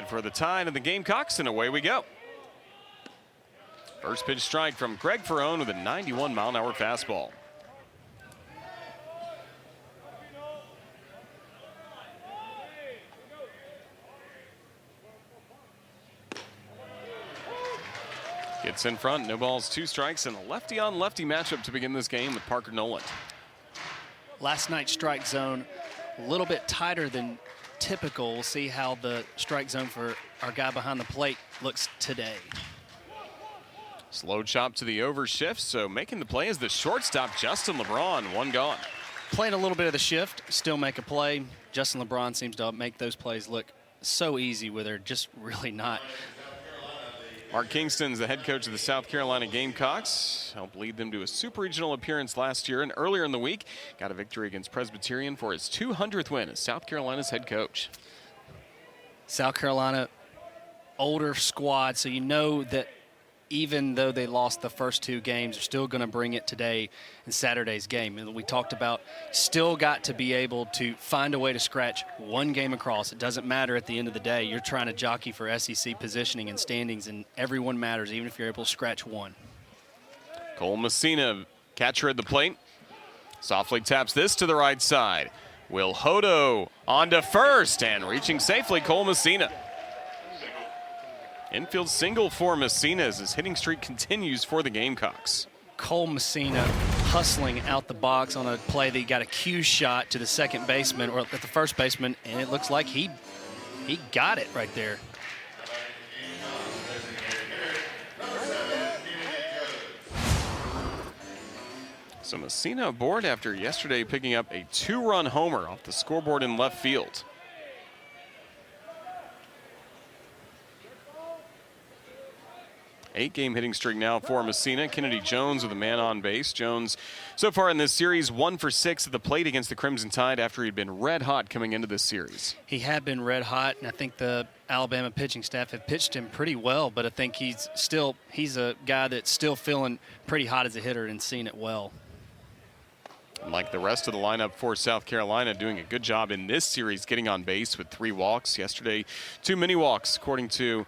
side for the Tide and the Gamecocks, and away we go. First pitch strike from Greg Ferrone with a 91-mile-an-hour fastball. Gets in front, no balls, 2 strikes, and a lefty-on-lefty matchup to begin this game with Parker Noland. Last night's strike zone a little bit tighter than typical. We'll see how the strike zone for our guy behind the plate looks today. Slow chop to the overshift, so making the play is the shortstop, Justin LeBron, 1 gone. Playing a little bit of the shift, still make a play. Justin LeBron seems to make those plays look so easy where they're just really not. Mark Kingston's the head coach of the South Carolina Gamecocks. Helped lead them to a super regional appearance last year, and earlier in the week got a victory against Presbyterian for his 200th win as South Carolina's head coach. South Carolina, older squad, so you know that even though they lost the first 2 games, they're still going to bring it today in Saturday's game. And we talked about still got to be able to find a way to scratch 1 game across. It doesn't matter at the end of the day. You're trying to jockey for SEC positioning and standings, and everyone matters, even if you're able to scratch 1. Cole Messina, catcher at the plate, softly taps this to the right side. Will Hodo on to first, and reaching safely, Cole Messina. Infield single for Messina as his hitting streak continues for the Gamecocks. Cole Messina hustling out the box on a play that he got a cue shot to the second baseman, or at the first baseman, and it looks like he got it right there. So Messina aboard after yesterday picking up a 2-run homer off the scoreboard in left field. Eight-game hitting streak now for Messina. Kennedy Jones with a man on base. Jones, so far in this series, 1 for 6 at the plate against the Crimson Tide after he'd been red hot coming into this series. He had been red hot, and I think the Alabama pitching staff have pitched him pretty well, but I think he's a guy that's still feeling pretty hot as a hitter and seeing it well. Like the rest of the lineup for South Carolina, doing a good job in this series getting on base with 3 walks. Yesterday, 2 mini walks, according to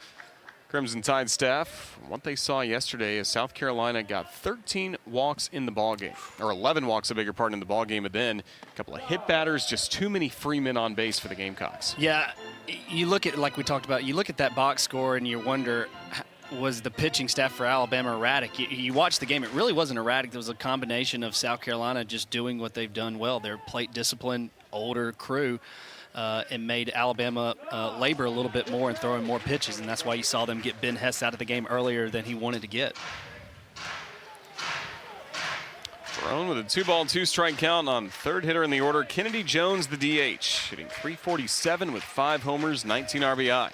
Crimson Tide staff. What they saw yesterday is South Carolina got 13 walks in the ballgame, or 11 walks, I beg your pardon, in the ballgame, and then a couple of hit batters, just too many free men on base for the Gamecocks. Yeah, you look at, like we talked about, you look at that box score and you wonder, was the pitching staff for Alabama erratic? You watch the game, it really wasn't erratic. There was a combination of South Carolina just doing what they've done well. Their plate discipline, older crew, and made Alabama labor a little bit more and throwing more pitches, and that's why you saw them get Ben Hess out of the game earlier than he wanted to get. Ferrone with a 2-ball, 2-strike count on third hitter in the order, Kennedy Jones, the DH, hitting .347 with 5 homers, 19 RBI.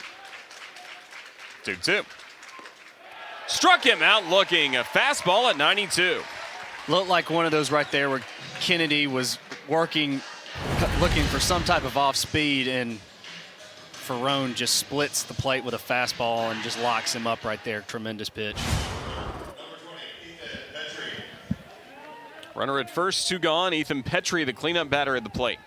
2-2. Struck him out looking, a fastball at 92. Looked like one of those right there where Kennedy was looking for some type of off speed, and Ferrone just splits the plate with a fastball and just locks him up right there. Tremendous pitch. Runner at first, 2 gone. Ethan Petrie, the cleanup batter at the plate.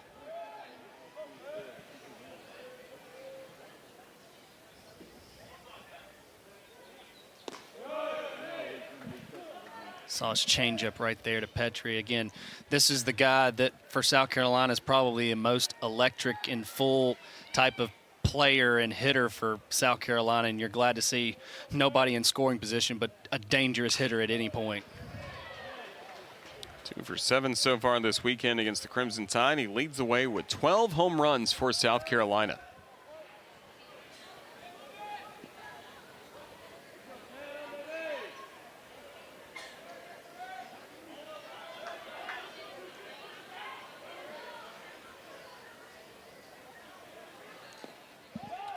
Saw his changeup right there to Petrie. Again, this is the guy that for South Carolina is probably the most electric and full type of player and hitter for South Carolina, and you're glad to see nobody in scoring position but a dangerous hitter at any point. 2 for 7 so far this weekend against the Crimson Tide. He leads the way with 12 home runs for South Carolina.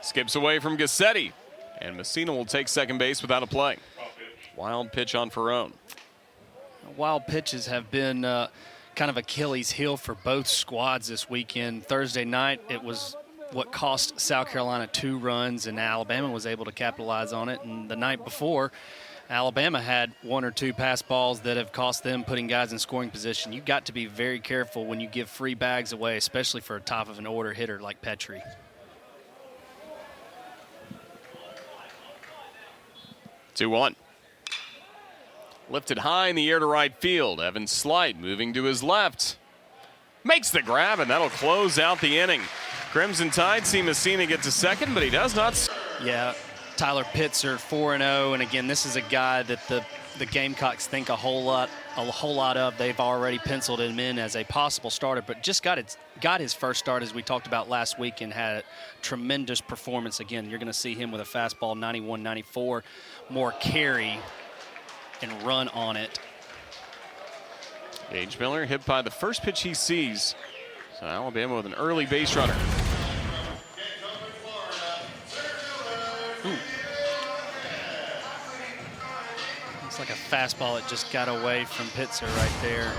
Skips away from Gassetti, and Messina will take second base without a play. Wild pitch on Ferrone. Wild pitches have been kind of Achilles heel for both squads this weekend. Thursday night, it was what cost South Carolina 2 runs, and Alabama was able to capitalize on it. And the night before, Alabama had 1 or 2 pass balls that have cost them putting guys in scoring position. You've got to be very careful when you give free bags away, especially for a top of an order hitter like Petrie. 2-1. Lifted high in the air to right field. Evan Slight moving to his left. Makes the grab, and that'll close out the inning. Crimson Tide see Messina get to second, but he does not. Yeah, Tyler Pitzer 4-0, and again, this is a guy that the Gamecocks think a whole lot of. They've already penciled him in as a possible starter, but just got his first start, as we talked about last week, and had a tremendous performance. Again, you're going to see him with a fastball 91-94, more carry and run on it. Gage Miller hit by the first pitch he sees. So Alabama with an early base runner. Looks like a fastball that just got away from Pitzer right there.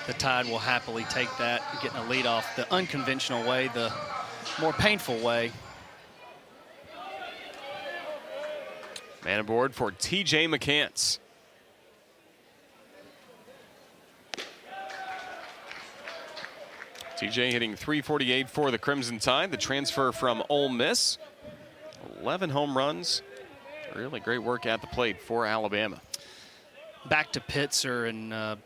The Tide will happily take that, getting a lead off the unconventional way, the more painful way. Man aboard for T.J. McCants. TJ hitting .348 for the Crimson Tide, the transfer from Ole Miss. 11 home runs. Really great work at the plate for Alabama. Back to Pitzer and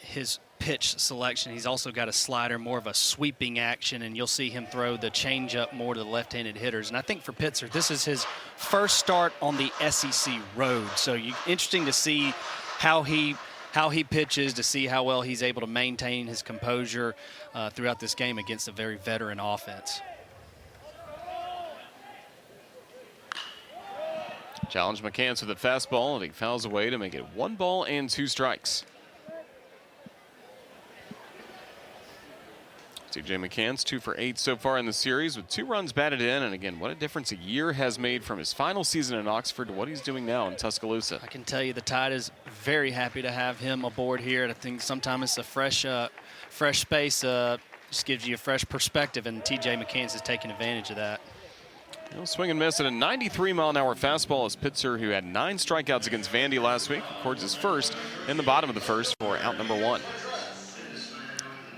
his pitch selection. He's also got a slider, more of a sweeping action, and you'll see him throw the changeup more to the left-handed hitters. And I think for Pitzer, this is his first start on the SEC road. So interesting to see how he pitches, to see how well he's able to maintain his composure throughout this game against a very veteran offense. Challenge McCants with a fastball, and he fouls away to make it 1 ball and 2 strikes. T.J. McCants 2 for 8 so far in the series with 2 runs batted in. And again, what a difference a year has made from his final season in Oxford to what he's doing now in Tuscaloosa. I can tell you the Tide is very happy to have him aboard here. And I think sometimes it's a fresh space, just gives you a fresh perspective, and T.J. McCants is taking advantage of that. He'll swing and miss at a 93-mile-an-hour fastball as Pitzer, who had 9 strikeouts against Vandy last week, records his first in the bottom of the first for out number 1.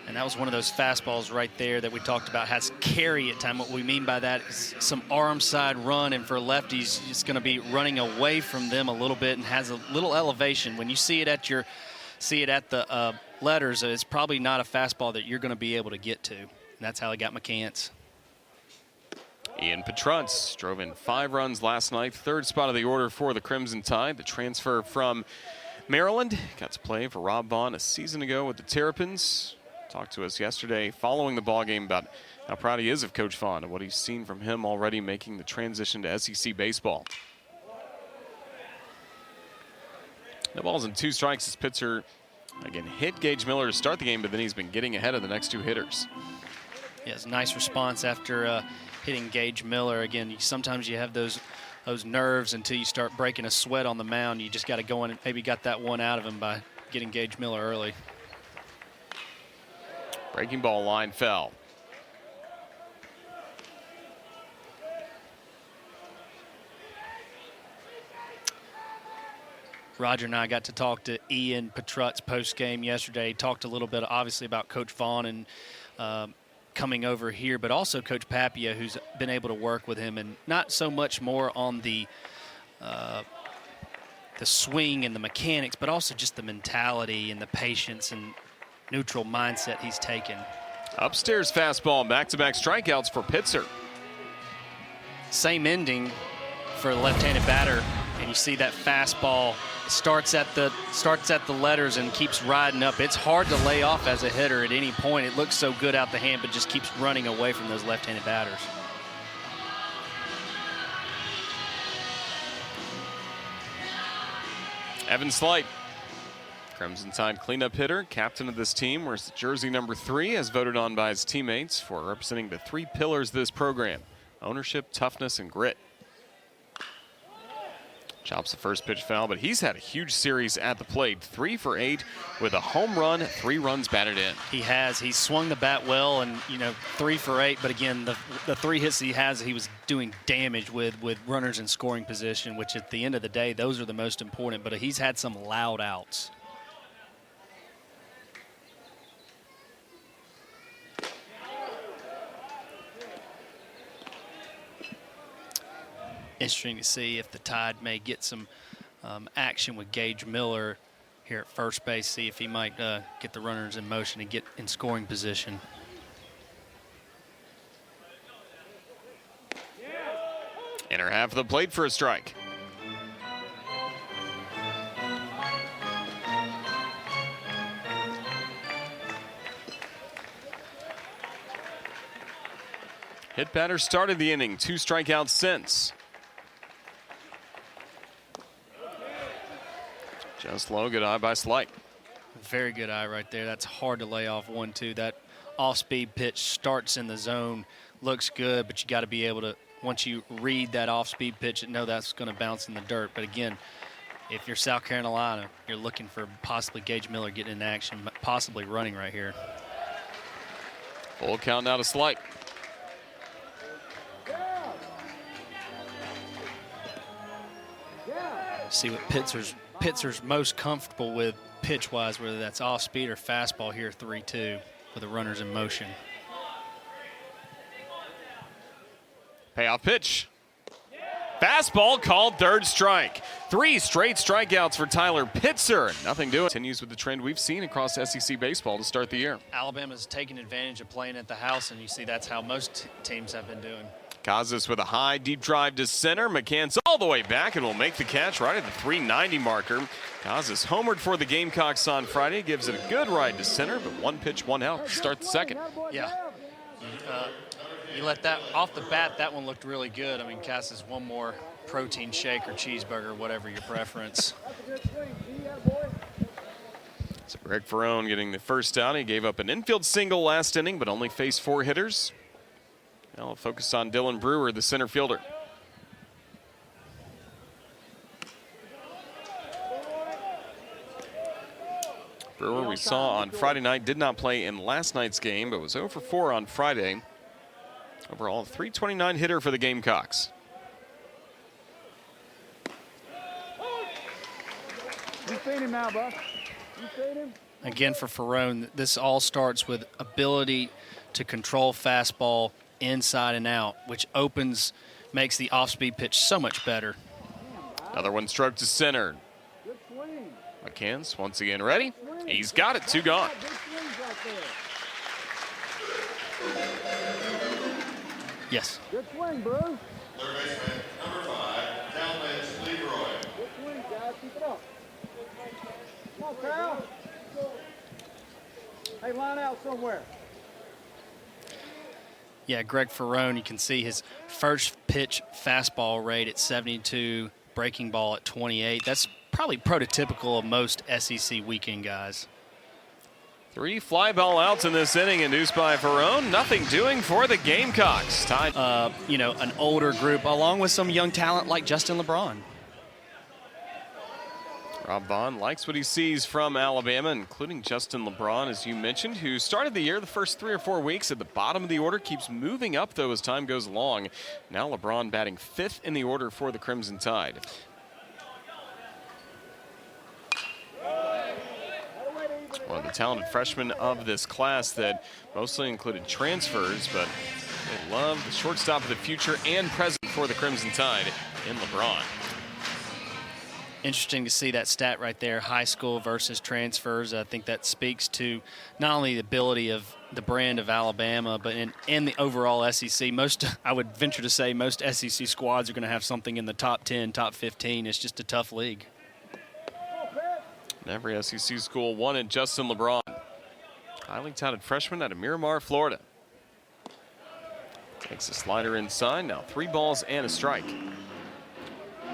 And that was one of those fastballs right there that we talked about, has carry at time. What we mean by that is some arm side run, and for lefties, it's going to be running away from them a little bit and has a little elevation. When you see it at the letters, it's probably not a fastball that you're going to be able to get to. And that's how he got McCants. Ian Petrutz drove in 5 runs last night, 3rd spot of the order for the Crimson Tide. The transfer from Maryland got to play for Rob Vaughn a season ago with the Terrapins. Talked to us yesterday following the ballgame about how proud he is of Coach Vaughn and what he's seen from him already making the transition to SEC baseball. No balls and 2 strikes as Pitzer again hit Gage Miller to start the game, but then he's been getting ahead of the next 2 hitters. Yes, nice response after hitting Gage Miller. Again, sometimes you have those nerves until you start breaking a sweat on the mound. You just got to go in and maybe got that one out of him by getting Gage Miller early. Breaking ball line fell. Roger and I got to talk to Ian Petrutz post-game yesterday. Talked a little bit, obviously, about Coach Vaughn and coming over here, but also Coach Papia, who's been able to work with him, and not so much more on the swing and the mechanics, but also just the mentality and the patience and neutral mindset he's taken. Upstairs fastball, back-to-back strikeouts for Pitzer. Same ending for the left-handed batter, and you see that fastball starts at the letters and keeps riding up. It's hard to lay off as a hitter at any point. It looks so good out the hand, but just keeps running away from those left-handed batters. Evan Slight, Crimson Tide cleanup hitter, captain of this team, wears jersey number 3, as voted on by his teammates for representing the 3 pillars of this program: ownership, toughness, and grit. Chops the first pitch foul, but he's had a huge series at the plate. 3 for 8 with a home run, 3 runs batted in. He has. He's swung the bat well, and 3 for 8. But again, the 3 hits he has, he was doing damage with runners in scoring position, which at the end of the day, those are the most important. But he's had some loud outs. Interesting to see if the Tide may get some action with Gage Miller here at first base, see if he might get the runners in motion and get in scoring position. Inner half of the plate for a strike. Hit batter started the inning, 2 strikeouts since. Just low, good eye by Slight. Very good eye right there. That's hard to lay off 1-2. That off-speed pitch starts in the zone, looks good, but you got to be able to, once you read that off-speed pitch, know that's going to bounce in the dirt. But again, if you're South Carolina, you're looking for possibly Gage Miller getting in action, possibly running right here. Full count now to Slight. See what Pitzer's most comfortable with pitch-wise, whether that's off-speed or fastball here, 3-2 with the runners in motion. Payoff pitch. Fastball called, 3rd strike. 3 straight strikeouts for Tyler Pitzer. Nothing doing. Continues with the trend we've seen across SEC baseball to start the year. Alabama's taking advantage of playing at the house, and you see that's how most teams have been doing. Casas with a high, deep drive to center. McCann's all the way back and will make the catch right at the 390 marker. Casas homered for the Gamecocks on Friday. Gives it a good ride to center, but 1 pitch, 1 out to start the second. Yeah. You let that off the bat, that one looked really good. I mean, Casas one more protein shake or cheeseburger, whatever your preference. So Greg Ferrone getting the first out. He gave up an infield single last inning, but only faced 4 hitters. Now we'll focus on Dylan Brewer, the center fielder. Brewer, we saw on Friday night, did not play in last night's game, but was 0 for 4 on Friday. Overall, 329 hitter for the Gamecocks. You feed him now, Buck. You feed him. Again, for Ferrone, this all starts with ability to control fastball inside and out, which makes the off-speed pitch so much better. Another one struck to center. Good swing. McCann's once again ready. He's got it, 2 gone. Good swings right there. Yes. Good swing, Bruce. Third baseman, number 5, Talmadge Leroy. Good swing, guys. Keep it up. Come on, Cal. Hey, line out somewhere. Yeah, Greg Ferrone, you can see his first pitch fastball rate at 72, breaking ball at 28. That's probably prototypical of most SEC weekend guys. 3 fly ball outs in this inning induced by Ferrone. Nothing doing for the Gamecocks. Tied. An older group along with some young talent like Justin LeBron. Rob Vaughn likes what he sees from Alabama, including Justin LeBron, as you mentioned, who started the year the first 3 or 4 weeks at the bottom of the order, keeps moving up, though, as time goes along. Now LeBron batting 5th in the order for the Crimson Tide. One of the talented freshmen of this class that mostly included transfers, but they love the shortstop of the future and present for the Crimson Tide in LeBron. Interesting to see that stat right there, high school versus transfers. I think that speaks to not only the ability of the brand of Alabama, but in the overall SEC. I would venture to say most SEC squads are going to have something in the top 10, top 15. It's just a tough league. And every SEC school wanted Justin LeBron. Highly touted freshman out of Miramar, Florida. Takes a slider inside, now 3 balls and a strike.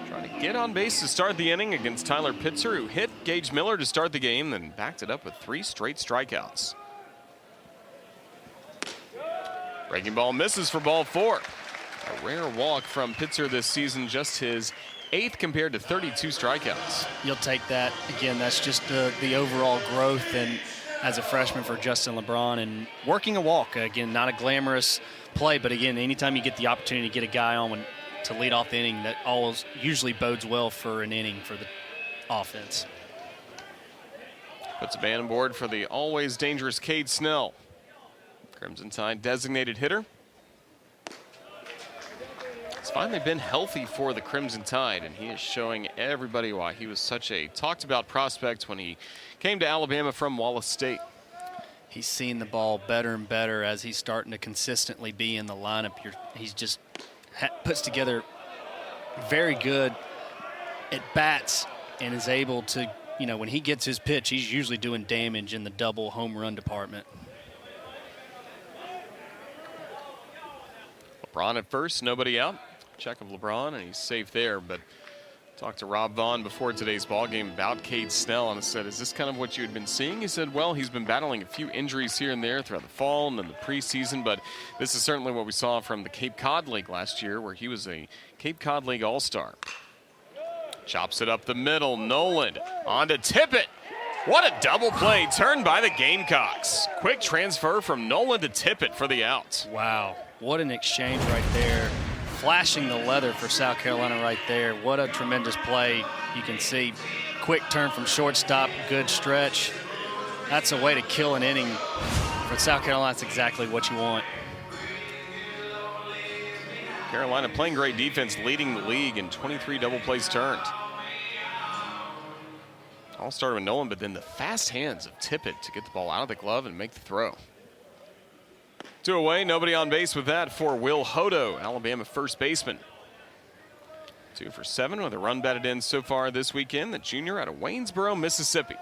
Trying to get on base to start the inning against Tyler Pitzer, who hit Gage Miller to start the game, then backed it up with 3 straight strikeouts. Breaking ball misses for ball 4. A rare walk from Pitzer this season, just his 8th compared to 32 strikeouts. You'll take that. Again, that's just the overall growth and as a freshman for Justin LeBron and working a walk. Again, not a glamorous play, but again, anytime you get the opportunity to get a guy on to lead off the inning, that always usually bodes well for an inning for the offense. Puts a man on board for the always dangerous Cade Snell. Crimson Tide designated hitter. It's finally been healthy for the Crimson Tide, and he is showing everybody why he was such a talked about prospect when he came to Alabama from Wallace State. He's seeing the ball better and better as he's starting to consistently be in the lineup. He's just puts together very good at bats and is able to, you know, when he gets his pitch, he's usually doing damage in the double home run department. LeBron at first, nobody out. Check of LeBron, and he's safe there. But talked to Rob Vaughn before today's ball game about Cade Snell, and I said, is this kind of what you had been seeing? He said, well, he's been battling a few injuries here and there throughout the fall and then the preseason, but this is certainly what we saw from the Cape Cod League last year, where he was a Cape Cod League All-Star. Chops it up the middle. Noland on to Tippett. What a double play turned by the Gamecocks. Quick transfer from Noland to Tippett for the out. Wow, what an exchange right there. Flashing the leather for South Carolina right there. What a tremendous play. You can see quick turn from shortstop, good stretch. That's a way to kill an inning. For South Carolina, that's exactly what you want. Carolina playing great defense, leading the league in 23 double plays turned. All started with Nolan, but then the fast hands of Tippett to get the ball out of the glove and make the throw. 2 away, nobody on base with that for Will Hodo, Alabama first baseman. 2 for 7 with a run batted in so far this weekend, the junior out of Waynesboro, Mississippi.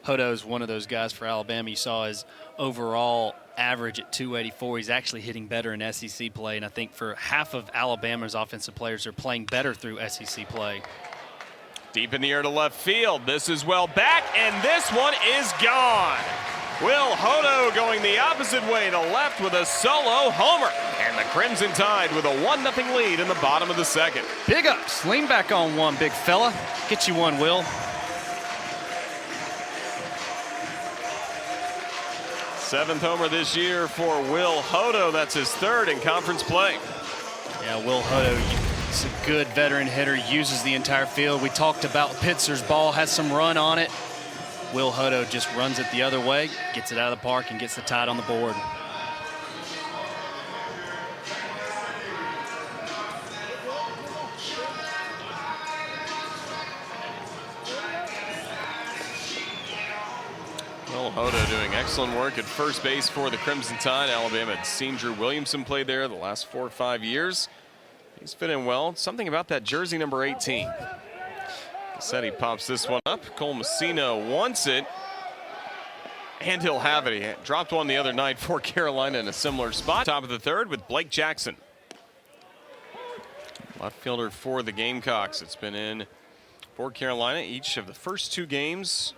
Hodo's one of those guys for Alabama. You saw his overall average at 284. He's actually hitting better in SEC play, and I think for half of Alabama's offensive players are playing better through SEC play. Deep in the air to left field. This is well back, and this one is gone. Will Hodo going the opposite way to left with a solo homer. And the Crimson Tide with a 1-0 lead in the bottom of the second. Big ups. Lean back on one, big fella. Get you one, Will. Seventh homer this year for Will Hodo. That's his 3rd in conference play. Yeah, Will Hodo is a good veteran hitter, uses the entire field. We talked about Pitzer's ball, has some run on it. Will Hodo just runs it the other way, gets it out of the park, and gets the Tide on the board. Will Hodo doing excellent work at first base for the Crimson Tide. Alabama had seen Drew Williamson play there the last 4 or 5 years. He's fit in well. Something about that jersey number 18. Cassetti pops this one up. Cole Messina wants it. And he'll have it. He dropped one the other night for Carolina in a similar spot. Top of the 3rd with Blake Jackson. Left fielder for the Gamecocks. It's been in for Carolina each of the first 2 games.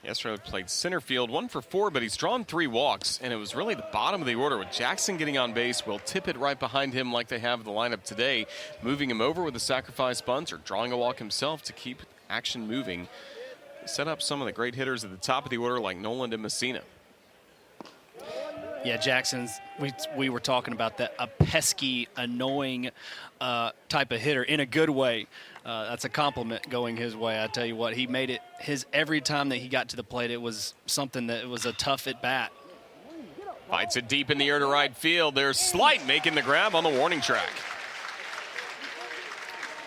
Yesterday played center field, 1 for 4, but he's drawn 3 walks, and it was really the bottom of the order with Jackson getting on base. Will Tippett right behind him like they have the lineup today, moving him over with a sacrifice bunt or drawing a walk himself to keep action moving. Set up some of the great hitters at the top of the order like Noland and Messina. Yeah, Jackson's, we were talking about that, a pesky, annoying type of hitter in a good way. That's a compliment going his way. I tell you what, he made it his every time that he got to the plate. It was something that was a tough at bat. Fights it deep in the air to right field. There's Slight making the grab on the warning track.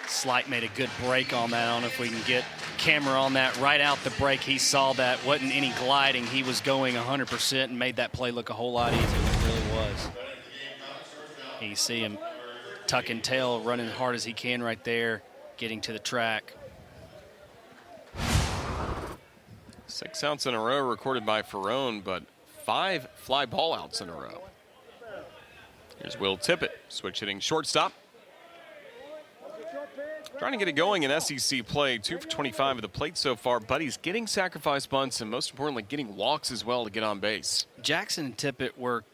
Slight made a good break on that. I don't know if we can get camera on that. Right out the break, he saw that. Wasn't any gliding. He was going 100% and made that play look a whole lot easier than it really was. You see him tucking tail, running as hard as he can right there, getting to the track. 6 outs in a row recorded by Ferrone, but 5 fly ball outs in a row. Here's Will Tippett, switch hitting shortstop. Trying to get it going in SEC play, 2 for 25 at the plate so far, but he's getting sacrifice bunts and most importantly getting walks as well to get on base. Jackson and Tippett were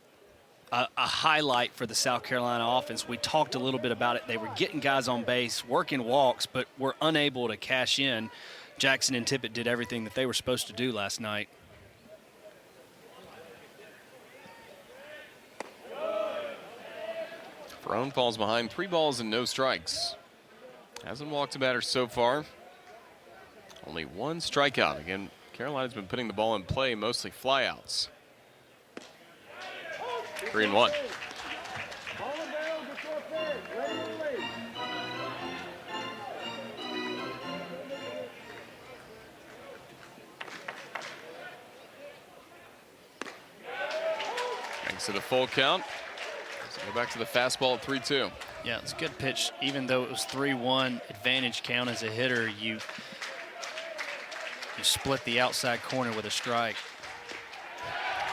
a highlight for the South Carolina offense. We talked a little bit about it. They were getting guys on base, working walks, but were unable to cash in. Jackson and Tippett did everything that they were supposed to do last night. Ferrone falls behind, 3 balls and no strikes. Hasn't walked a batter so far. Only 1 strikeout Carolina's been putting the ball in play, mostly flyouts. 3-1. Ball and barrel, get your third. Ready to release. Thanks to the full count. So go back to the fastball at 3-2. Yeah, it's a good pitch. Even though it was 3-1, advantage count as a hitter, you split the outside corner with a strike.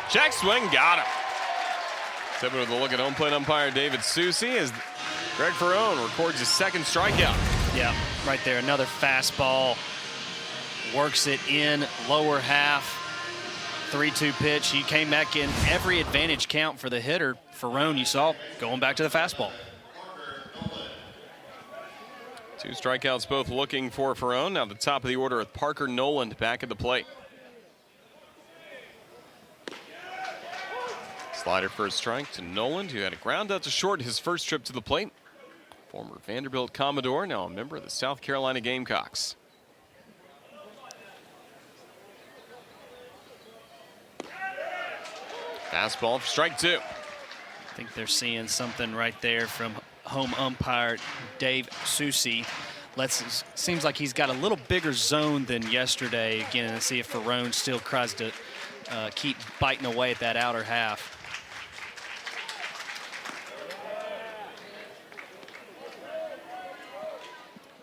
Check swing, got him. Except with a look at home plate umpire David Susie as Greg Ferrone records his second strikeout. Yeah, right there, another fastball. Works it in, lower half. 3-2 pitch. He came back in. Every advantage count for the hitter. Ferrone, you saw, going back to the fastball. 2 strikeouts both looking for Ferrone. Now the top of the order with Parker Noland back at the plate. Slider for a strike to Noland, who had a ground out to short his first trip to the plate. Former Vanderbilt Commodore, now a member of the South Carolina Gamecocks. Fastball for strike 2. I think they're seeing something right there from home umpire Dave Susie. Seems like he's got a little bigger zone than yesterday. Again, and see if Ferrone still tries to keep biting away at that outer half.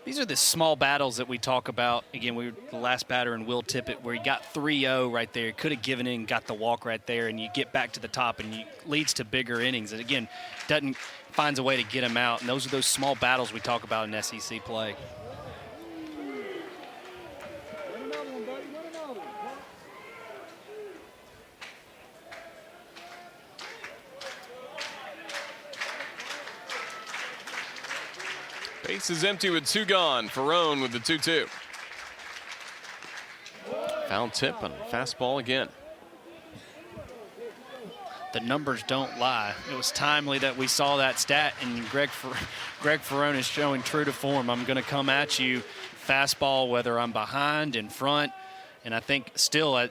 These are the small battles that we talk about. Again, we were the last batter in Will Tippett, where he got 3-0 right there. Could have given in, got the walk right there, and you get back to the top, and leads to bigger innings. And again, finds a way to get him out. And those are those small battles we talk about in SEC play. Run another one, buddy. Run another one. Base is empty with 2 gone. Ferrone with the 2-2. Foul tip on a fastball again. The numbers don't lie. It was timely that we saw that stat, and Greg Ferrone is showing true to form. I'm going to come at you fastball, whether I'm behind, in front, and I think still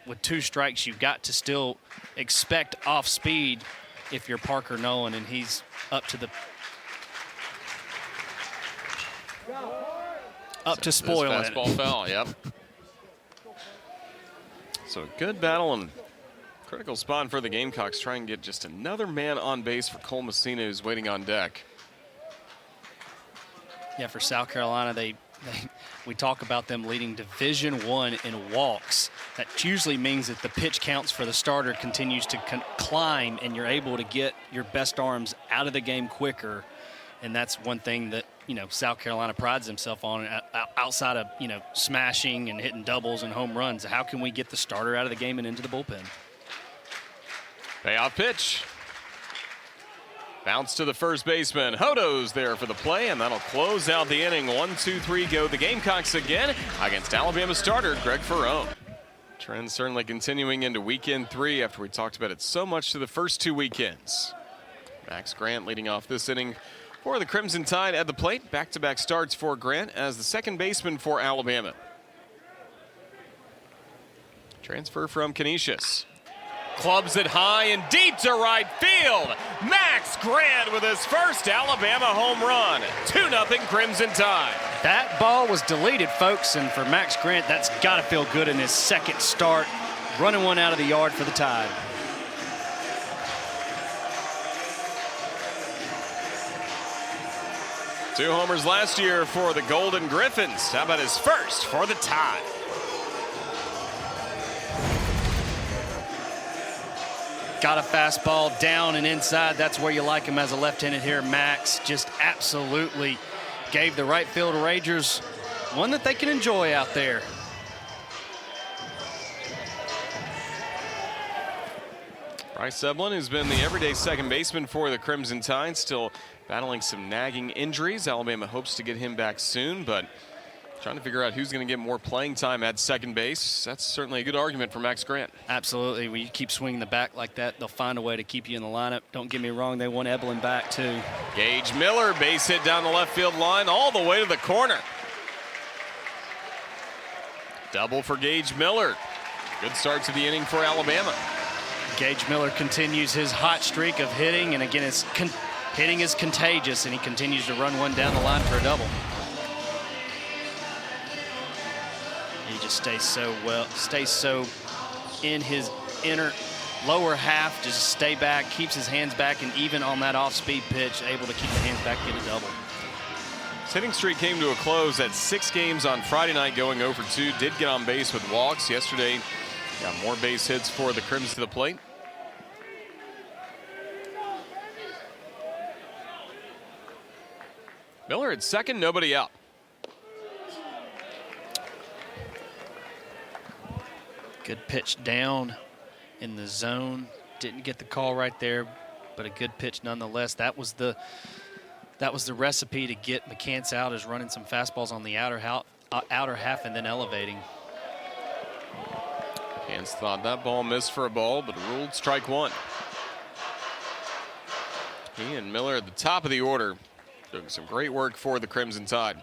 with 2 strikes, you've got to still expect off speed if you're Parker Noland, and he's up to spoiling it. Fastball foul, yep. So a good battle and critical spot for the Gamecocks. Try and get just another man on base for Cole Messina, who's waiting on deck. Yeah, for South Carolina, we talk about them leading Division I in walks. That usually means that the pitch counts for the starter continues to climb, and you're able to get your best arms out of the game quicker. And that's one thing that, South Carolina prides himself on, outside of, smashing and hitting doubles and home runs. How can we get the starter out of the game and into the bullpen? Payoff pitch. Bounce to the first baseman. Hodo's there for the play, and that'll close out the inning. 1-2-3 go. The Gamecocks again against Alabama starter Greg Ferrone. Trend certainly continuing into weekend 3 after we talked about it so much to the first 2 weekends. Max Grant leading off this inning for the Crimson Tide at the plate. Back-to-back starts for Grant as the second baseman for Alabama. Transfer from Canisius. Clubs it high and deep to right field. Max Grant with his first Alabama home run. 2-0 Crimson Tide. That ball was deleted, folks, and for Max Grant, that's got to feel good in his second start. Running one out of the yard for the Tide. Two homers last year for the Golden Griffins. How about his first for the Tide? Got a fastball down and inside. That's where you like him as a left-handed hitter. Max just absolutely gave the right field Rangers one that they can enjoy out there. Bryce Eblin, who's been the everyday second baseman for the Crimson Tide, still battling some nagging injuries. Alabama hopes to get him back soon, but trying to figure out who's going to get more playing time at second base. That's certainly a good argument for Max Grant. Absolutely. When you keep swinging the bat like that, they'll find a way to keep you in the lineup. Don't get me wrong, they want Eblin back too. Gage Miller, base hit down the left field line all the way to the corner. Double for Gage Miller. Good start to the inning for Alabama. Gage Miller continues his hot streak of hitting, and again, hitting is contagious, and he continues to run one down the line for a double. He just stays so in his inner lower half, just stay back, keeps his hands back, and even on that off-speed pitch, able to keep the hands back and get a double. His hitting streak came to a close at 6 games on Friday night, going 0 for 2. Did get on base with walks. Yesterday, got more base hits for the Crims to the plate. Miller at second, nobody out. Good pitch down in the zone. Didn't get the call right there, but a good pitch nonetheless. That was the recipe to get McCants out, is running some fastballs on the outer half and then elevating. McCants thought that ball missed for a ball, but ruled strike one. He and Miller at the top of the order, doing some great work for the Crimson Tide.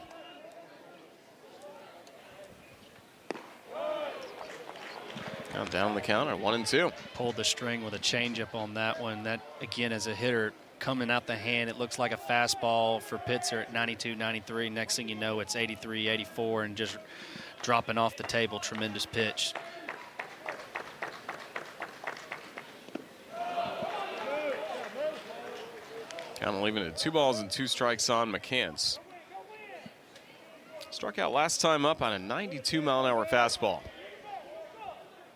Now down the count at 1-2. Pulled the string with a changeup on that one. That, again, as a hitter, coming out the hand, it looks like a fastball for Pitzer at 92, 93. Next thing you know, it's 83, 84, and just dropping off the table. Tremendous pitch. Count leaving it 2 balls and 2 strikes on McCants. Struck out last time up on a 92-mile-an-hour fastball.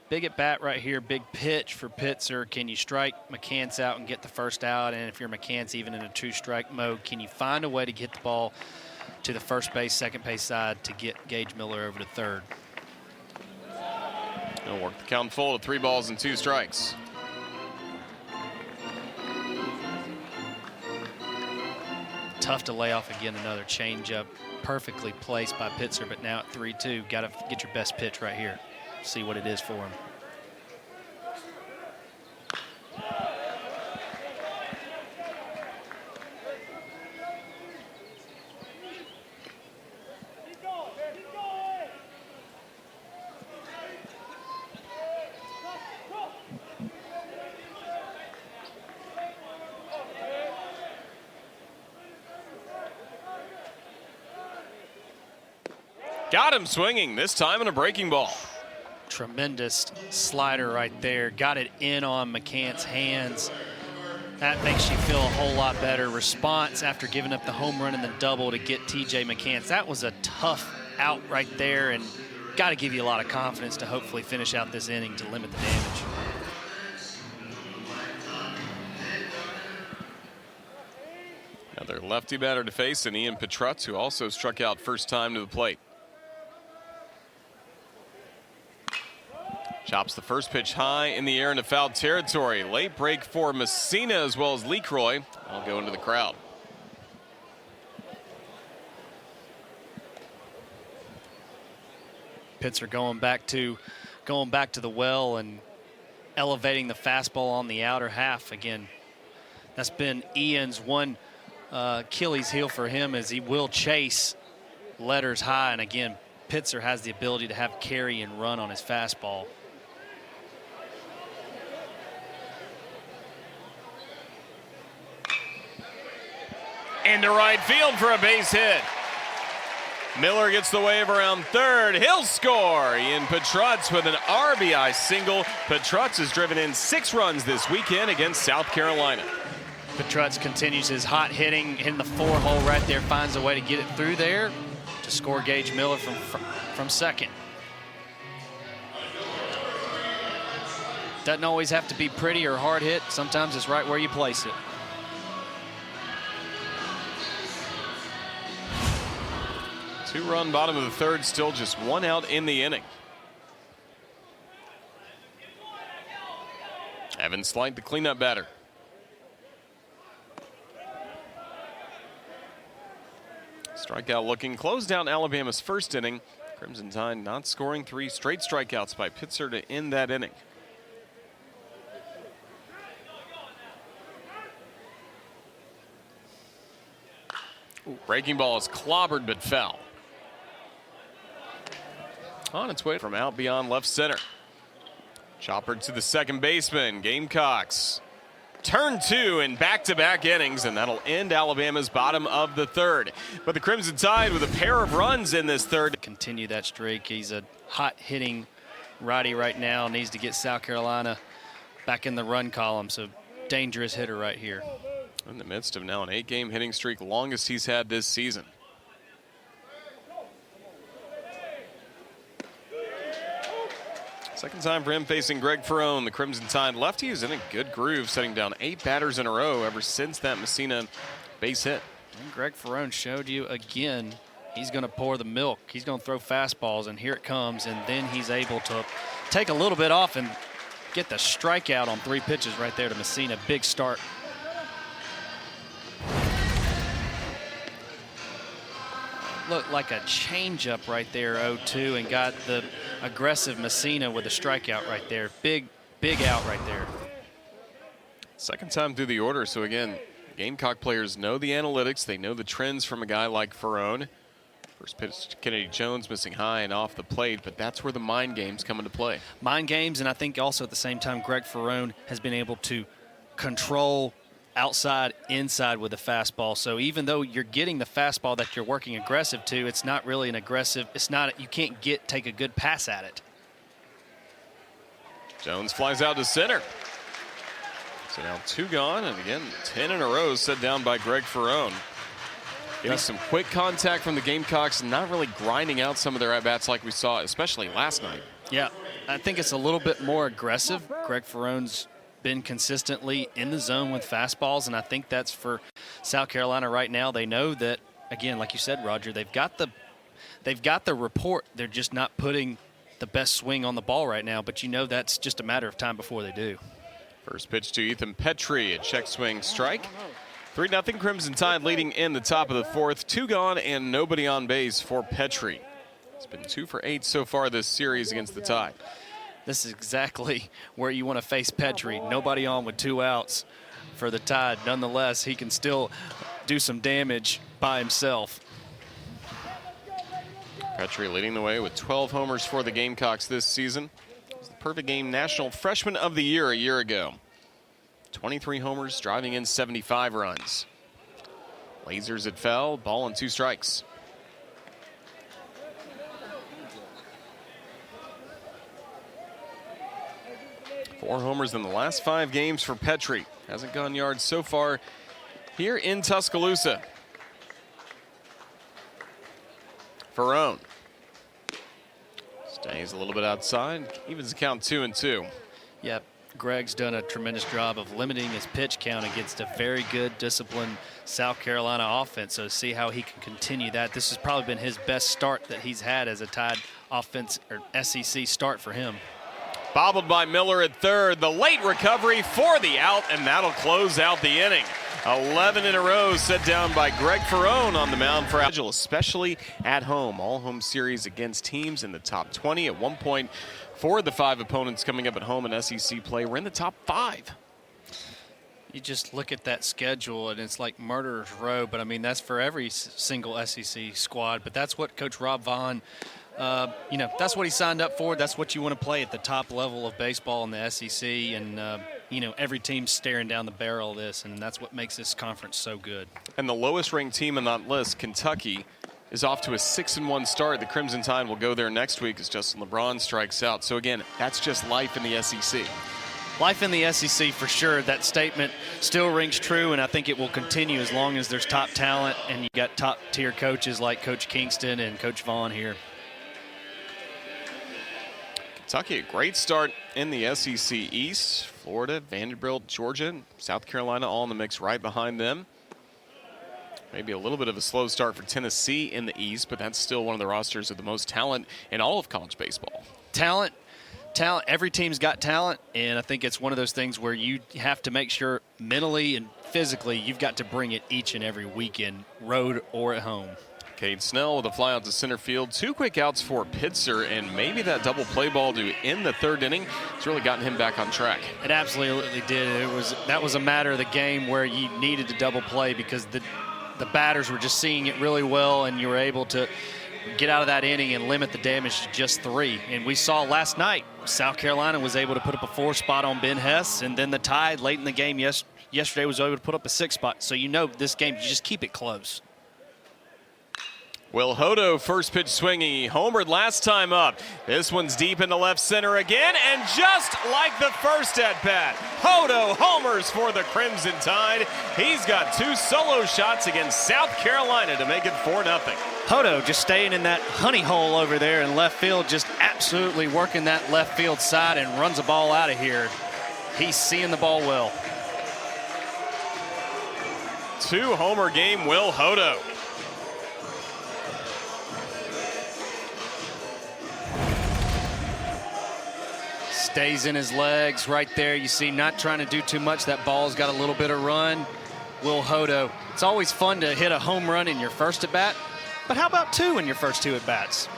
Big at bat right here, big pitch for Pitzer. Can you strike McCants out and get the first out? And if you're McCants even in a 2-strike mode, can you find a way to get the ball to the first base, second base side to get Gage Miller over to third? He'll work the count full to 3 balls and 2 strikes. Tough to lay off again, another changeup. Perfectly placed by Pitzer, but now at 3-2, got to get your best pitch right here. See what it is for him. Got him swinging, this time in a breaking ball. Tremendous slider right there. Got it in on McCants' hands. That makes you feel a whole lot better. Response after giving up the home run and the double to get TJ McCants. That was a tough out right there, and got to give you a lot of confidence to hopefully finish out this inning to limit the damage. Another lefty batter to face, and Ian Petrutz, who also struck out first time to the plate. Chops the first pitch high in the air into foul territory. Late break for Messina as well as LeCroy. I'll go into the crowd. Pitzer going back to the well and elevating the fastball on the outer half. Again, that's been Ian's one Achilles heel for him, as he will chase letters high. And again, Pitzer has the ability to have carry and run on his fastball. Into right field for a base hit. Miller gets the wave around third. He'll score. Ian Petrutz with an RBI single. Petrutz has driven in 6 runs this weekend against South Carolina. Petrutz continues his hot hitting in the 4-hole right there. Finds a way to get it through there to score Gage Miller from second. Doesn't always have to be pretty or hard hit. Sometimes it's right where you place it. Two-run bottom of the third, still just 1 out in the inning. Evan Slight, the cleanup batter. Strikeout looking, closed out Alabama's first inning. Crimson Tide not scoring 3 straight strikeouts by Pitzer to end that inning. Breaking ball is clobbered but fell. on its way from out beyond left center. Chopper to the second baseman. Gamecocks turn two in back-to-back innings, and that'll end Alabama's bottom of the third. But the Crimson Tide with a pair of runs in this third. Continue that streak. He's a hot-hitting righty right now. Needs to get South Carolina back in the run column. So dangerous hitter right here. In the midst of now an 8-game hitting streak, longest he's had this season. Second time for him facing Greg Ferrone. The Crimson Tide lefty is in a good groove, setting down 8 batters in a row ever since that Messina base hit. And Greg Ferrone showed you again, he's going to pour the milk. He's going to throw fastballs, and here it comes. And then he's able to take a little bit off and get the strikeout on 3 pitches right there to Messina. Big start. Looked like a changeup right there, 0-2, and got the aggressive Messina with a strikeout right there. Big out right there. Second time through the order, so again, Gamecock players know the analytics. They know the trends from a guy like Ferrone. First pitch to Kennedy Jones, missing high and off the plate, but that's where the mind games come into play. Mind games, and I think also at the same time, Greg Ferrone has been able to control outside, inside with the fastball. So even though you're getting the fastball that you're working aggressive to, it's not really an aggressive, it's not, you can't take a good pass at it. Jones flies out to center. So now 2 gone, and again, 10 in a row set down by Greg Ferrone. Getting some quick contact from the Gamecocks, not really grinding out some of their at-bats like we saw, especially last night. Yeah, I think it's a little bit more aggressive. Greg Ferrone's been consistently in the zone with fastballs, and I think that's for South Carolina right now. They know that, again, like you said, Roger, they've got the report. They're just not putting the best swing on the ball right now, but you know that's just a matter of time before they do. First pitch to Ethan Petrie, a check swing strike. 3-0 Crimson Tide leading in the top of the 4th. 2 gone and nobody on base for Petrie. It's been 2 for 8 so far this series against the Tide. This is exactly where you want to face Petrie. Nobody on with 2 outs for the Tide. Nonetheless, he can still do some damage by himself. Petrie leading the way with 12 homers for the Gamecocks this season. He was the Perfect Game National Freshman of the Year a year ago. 23 homers, driving in 75 runs. Lasers it fell, ball and 2 strikes. Four homers in the last 5 games for Petrie. Hasn't gone yards so far here in Tuscaloosa. Ferrone stays a little bit outside, evens the count 2-2. Yep, Greg's done a tremendous job of limiting his pitch count against a very good, disciplined South Carolina offense. So see how he can continue that. This has probably been his best start that he's had as a Tide offense or SEC start for him. Bobbled by Miller at third. The late recovery for the out, and that'll close out the inning. 11 in a row set down by Greg Ferrone on the mound for Agile, especially at home. All home series against teams in the top 20. At one point, 4 of the 5 opponents coming up at home in SEC play were in the top 5. You just look at that schedule, and it's like murderer's row. But, I mean, that's for every single SEC squad. But that's what Coach Rob Vaughn, that's what he signed up for. That's what you want to play at the top level of baseball in the SEC. And, every team's staring down the barrel of this, and that's what makes this conference so good. And the lowest-ranked team on that list, Kentucky, is off to a 6-1 start. The Crimson Tide will go there next week as Justin LeBron strikes out. So, again, that's just life in the SEC. Life in the SEC for sure. That statement still rings true, and I think it will continue as long as there's top talent and you got top-tier coaches like Coach Kingston and Coach Vaughn here. Kentucky, a great start in the SEC East. Florida, Vanderbilt, Georgia, South Carolina all in the mix right behind them. Maybe a little bit of a slow start for Tennessee in the East, but that's still one of the rosters with the most talent in all of college baseball. Talent. Every team's got talent, and I think it's one of those things where you have to make sure mentally and physically you've got to bring it each and every weekend, road or at home. Cade Snell with a fly out to center field. 2 quick outs for Pitzer, and maybe that double play ball to end the 3rd inning has really gotten him back on track. It absolutely did. That was a matter of the game where you needed to double play because the batters were just seeing it really well, and you were able to get out of that inning and limit the damage to just 3. And we saw last night, South Carolina was able to put up a 4 spot on Ben Hess, and then the Tide late in the game yesterday was able to put up a 6 spot. So you know this game, you just keep it close. Will Hodo, first pitch swinging. He homered last time up. This one's deep into left center again, and just like the first at-bat, Hodo homers for the Crimson Tide. He's got 2 solo shots against South Carolina to make it 4-0. Hodo just staying in that honey hole over there in left field, just absolutely working that left field side and runs the ball out of here. He's seeing the ball well. 2-homer game, Will Hodo. Stays in his legs right there. You see, not trying to do too much. That ball's got a little bit of run. Will Hodo. It's always fun to hit a home run in your first at-bat, but how about 2 in your first 2 at-bats?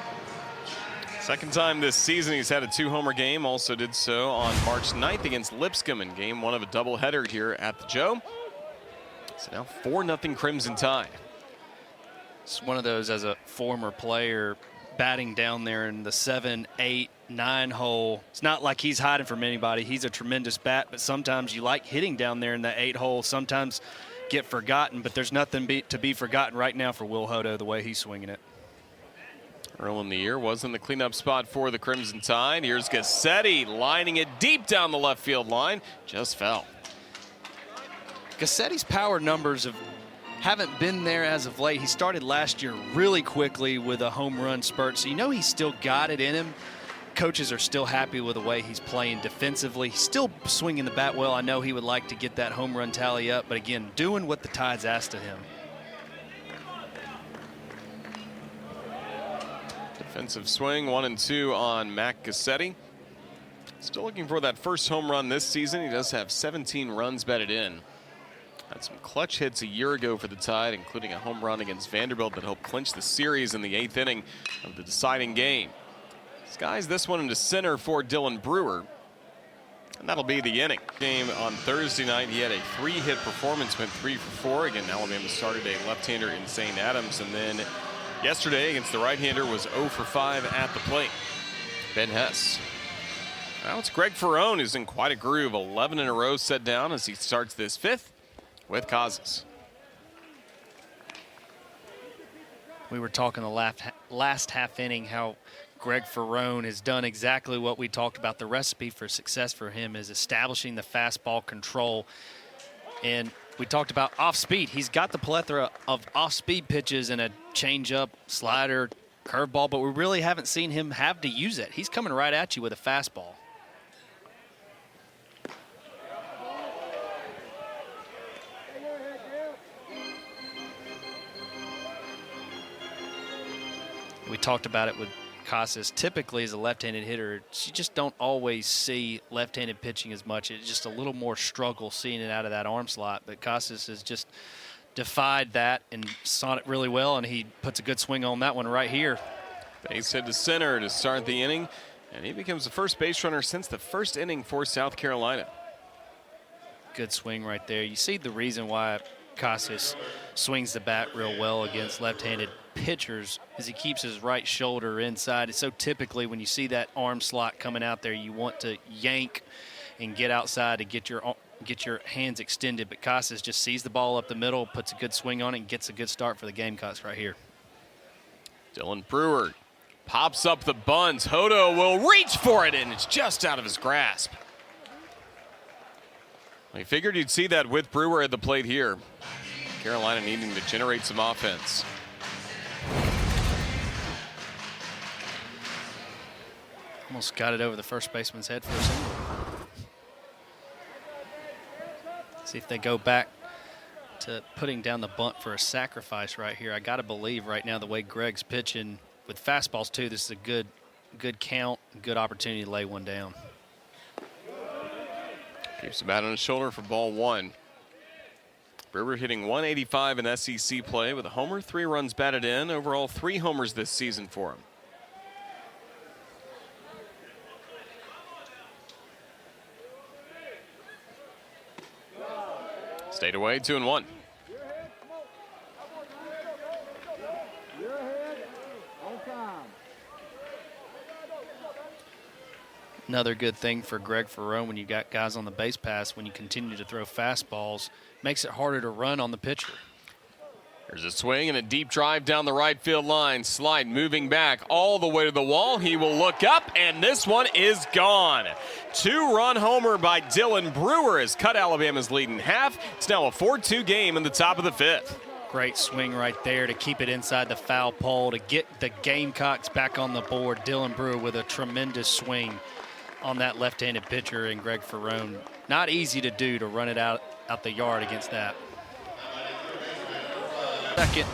Second time this season he's had a 2-homer game. Also did so on March 9th against Lipscomb in game 1 of a doubleheader here at the Joe. So now 4-0 Crimson Tide. It's one of those, as a former player, batting down there in the 7, 8, 9 hole. It's not like he's hiding from anybody. He's a tremendous bat, but sometimes you like hitting down there in the 8 hole. Sometimes get forgotten, but there's nothing to be forgotten right now for Will Hodo, the way he's swinging it. Early in the year was in the cleanup spot for the Crimson Tide. Here's Gassetti lining it deep down the left field line. Just fell. Gassetti's power numbers haven't been there as of late. He started last year really quickly with a home run spurt, so you know he's still got it in him. Coaches are still happy with the way he's playing defensively. He's still swinging the bat well. I know he would like to get that home run tally up, but again, doing what the Tide's asked of him. Defensive swing, 1-2 on Mac Gassetti. Still looking for that first home run this season. He does have 17 runs batted in. Had some clutch hits a year ago for the Tide, including a home run against Vanderbilt that helped clinch the series in the 8th inning of the deciding game. Skies this one into center for Dylan Brewer, and that'll be the inning. Game on Thursday night, he had a 3-hit performance, went 3 for 4. Again, Alabama started a left-hander in St. Adams, and then yesterday against the right-hander was 0 for 5 at the plate. Ben Hess. Now it's Greg Ferrone, who's in quite a groove. 11 in a row set down as he starts this 5th with Casas. We were talking the last half inning how Greg Ferrone has done exactly what we talked about. The recipe for success for him is establishing the fastball control. And we talked about off speed. He's got the plethora of off-speed pitches and a changeup, slider, curveball, but we really haven't seen him have to use it. He's coming right at you with a fastball. We talked about it with Casas. Typically, as a left-handed hitter, you just don't always see left-handed pitching as much. It's just a little more struggle seeing it out of that arm slot. But Casas has just defied that and saw it really well, and he puts a good swing on that one right here. Base hit to center to start the inning, and he becomes the first base runner since the first inning for South Carolina. Good swing right there. You see the reason why Casas swings the bat real well against left-handed pitchers is he keeps his right shoulder inside. So typically when you see that arm slot coming out there, you want to yank and get outside to get your hands extended. But Casas just sees the ball up the middle, puts a good swing on it, and gets a good start for the Gamecocks right here. Dylan Brewer pops up the buns. Hodo will reach for it, and it's just out of his grasp. I figured you'd see that with Brewer at the plate here. Carolina needing to generate some offense. Almost got it over the first baseman's head for a single. See if they go back to putting down the bunt for a sacrifice right here. I got to believe right now the way Greg's pitching with fastballs too, this is a good count, good opportunity to lay one down. Keeps the bat on his shoulder for ball 1. Brewer hitting 185 in SEC play with a homer, 3 runs batted in. Overall, 3 homers this season for him. Stayed away, 2-1. another good thing for Greg Ferrone when you got guys on the base pass. When you continue to throw fastballs, makes it harder to run on the pitcher. There's a swing and a deep drive down the right field line. Slide moving back all the way to the wall. He will look up, and this one is gone. 2-run homer by Dylan Brewer has cut Alabama's lead in half. It's now a 4-2 game in the top of the 5th. Great swing right there to keep it inside the foul pole to get the Gamecocks back on the board. Dylan Brewer with a tremendous swing on that left-handed pitcher and Greg Ferrone. Not easy to do to run it out the yard against that. Second,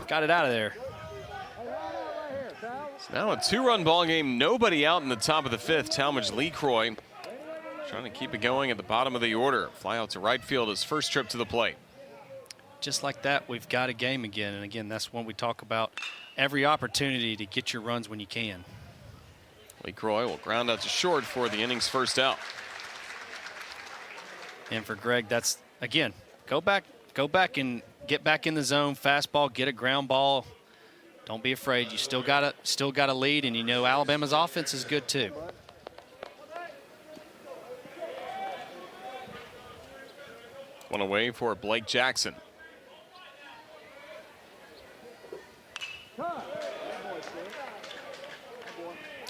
got it out of there. It's now a 2-run ball game. Nobody out in the top of the 5th. Talmadge LeCroy trying to keep it going at the bottom of the order. Fly out to right field, his first trip to the plate. Just like that, we've got a game again. And again, that's when we talk about every opportunity to get your runs when you can. LeCroy will ground out to short for the inning's first out. And for Greg, that's, again, go back and get back in the zone, fastball, get a ground ball. Don't be afraid. You still got a lead, and you know Alabama's offense is good too. One away for Blake Jackson.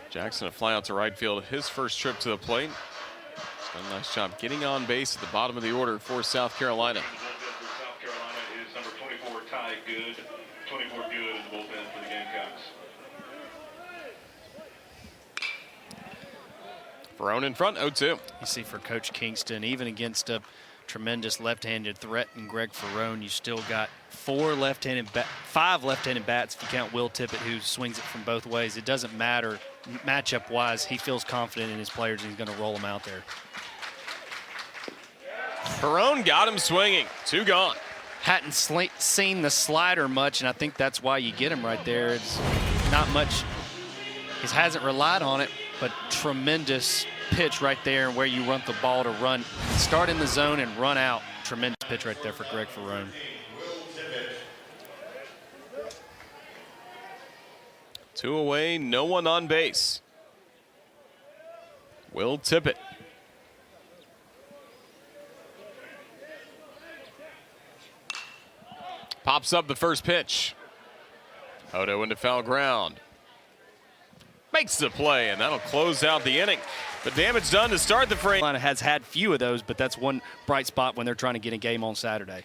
Jackson a fly out to right field, his first trip to the plate. He's done a nice job getting on base at the bottom of the order for South Carolina. South Carolina is number 24, Ty Good. 24 Good in the bullpen for the Gamecocks. Ferrone in front, 0-2. You see for Coach Kingston, even against a tremendous left-handed threat in Greg Ferrone, you still got 5 left-handed bats if you count Will Tippett, who swings it from both ways. It doesn't matter matchup-wise. He feels confident in his players, and he's going to roll them out there. Ferrone got him swinging. 2 gone. Hadn't seen the slider much, and I think that's why you get him right there. It's not much. He hasn't relied on it, but tremendous pitch right there where you run the ball to run. Start in the zone and run out. Tremendous pitch right there for Greg Ferrone. 2 away, no one on base. Will Tippett. Pops up the first pitch. Hodo into foul ground. Makes the play, and that'll close out the inning. But damage done to start the frame. Carolina has had few of those, but that's one bright spot when they're trying to get a game on Saturday.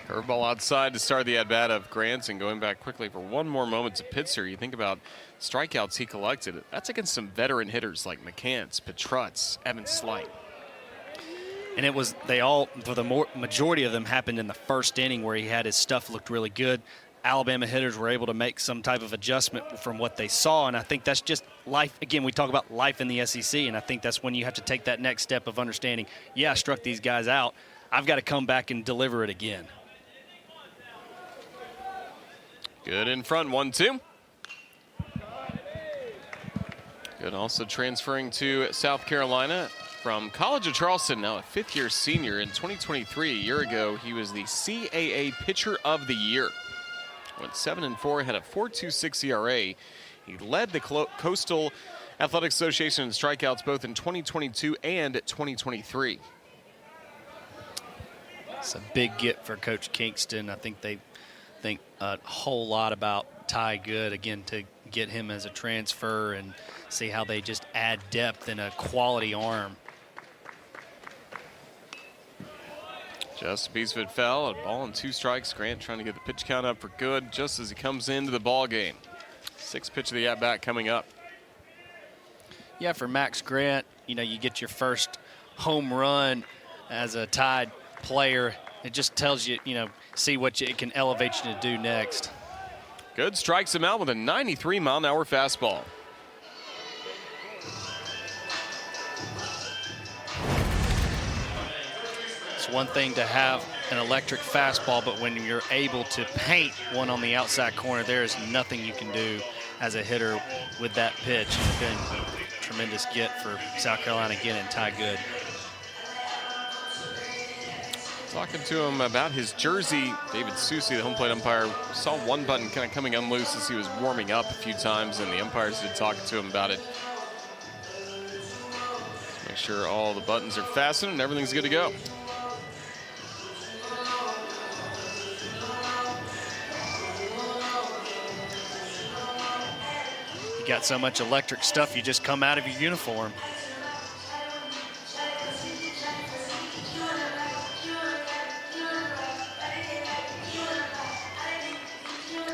Curveball outside to start the at-bat of Grants, and going back quickly for one more moment to Pitzer. You think about strikeouts he collected. That's against some veteran hitters like McCants, Petrutz, Evan Slight. And it was, for the majority of them happened in the first inning where he had his stuff looked really good. Alabama hitters were able to make some type of adjustment from what they saw, and I think that's just life. Again, we talk about life in the SEC, and I think that's when you have to take that next step of understanding, yeah, I struck these guys out. I've got to come back and deliver it again. Good in front, 1-2. Good also transferring to South Carolina from College of Charleston, now a 5th-year senior in 2023. A year ago, he was the CAA Pitcher of the Year. Went 7-4, had a 4.26 ERA. He led the Coastal Athletic Association in strikeouts both in 2022 and 2023. It's a big get for Coach Kingston. I think they think a whole lot about Ty Good, again, to get him as a transfer and see how they just add depth and a quality arm. Just a piece of it fell, a ball and 2 strikes. Grant trying to get the pitch count up for good just as he comes into the ball game. 6th pitch of the at-bat coming up. Yeah, for Max Grant, you know, you get your first home run as a Tide player. It just tells you, you know, see what it can elevate you to do next. Good, strikes him out with a 93-mile-an-hour fastball. It's one thing to have an electric fastball, but when you're able to paint one on the outside corner, there is nothing you can do as a hitter with that pitch. It's been a tremendous get for South Carolina again and Ty Good. Talking to him about his jersey, David Susi, the home plate umpire, saw one button kind of coming unloose as he was warming up a few times, and the umpires did talking to him about it. Make sure all the buttons are fastened and everything's good to go. You got so much electric stuff, you just come out of your uniform.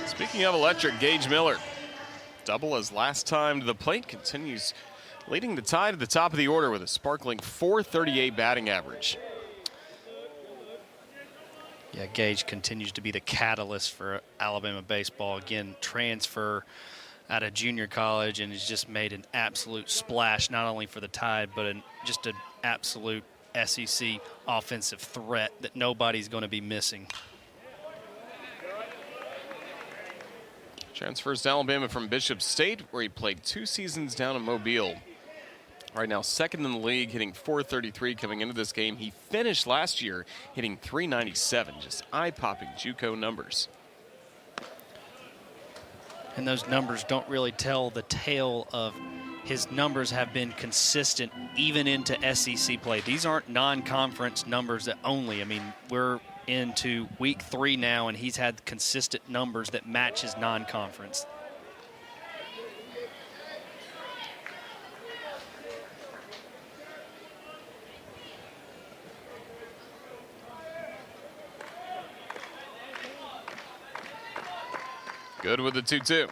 Speaking of electric, Gage Miller, double his last time to the plate, continues leading the Tide at the top of the order with a sparkling .438 batting average. Yeah, Gage continues to be the catalyst for Alabama baseball. Again, transfer out of junior college and has just made an absolute splash, not only for the Tide, but just an absolute SEC offensive threat that nobody's going to be missing. Transfers to Alabama from Bishop State, where he played 2 seasons down in Mobile. Right now, second in the league, hitting .433 coming into this game. He finished last year hitting .397, just eye-popping JUCO numbers. And those numbers don't really tell the tale of his numbers have been consistent even into SEC play. These aren't non-conference numbers that only. I mean, we're into week 3 now, and he's had consistent numbers that match his non-conference. Good with the 2-2.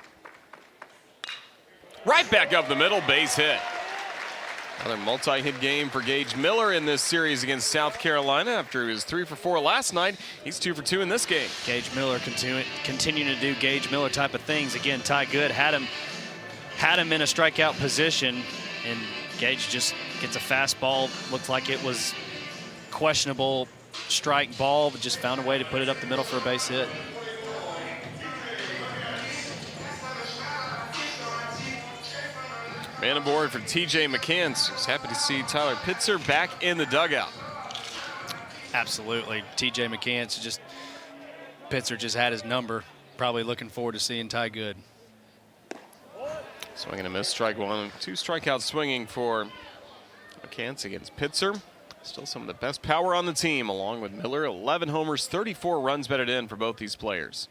Right back up the middle, base hit. Another multi-hit game for Gage Miller in this series against South Carolina. After he was 3 for 4 last night, he's 2 for 2 in this game. Gage Miller continuing to do Gage Miller type of things. Again, Ty Good had him in a strikeout position, and Gage just gets a fastball. Looked like it was questionable strike ball, but just found a way to put it up the middle for a base hit. Man aboard for TJ McCants, who's happy to see Tyler Pitzer back in the dugout. Absolutely. TJ McCants Pitzer just had his number. Probably looking forward to seeing Ty Good. Swinging a miss, strike one. 2 strikeouts swinging for McCants against Pitzer. Still some of the best power on the team, along with Miller. 11 homers, 34 runs batted in for both these players.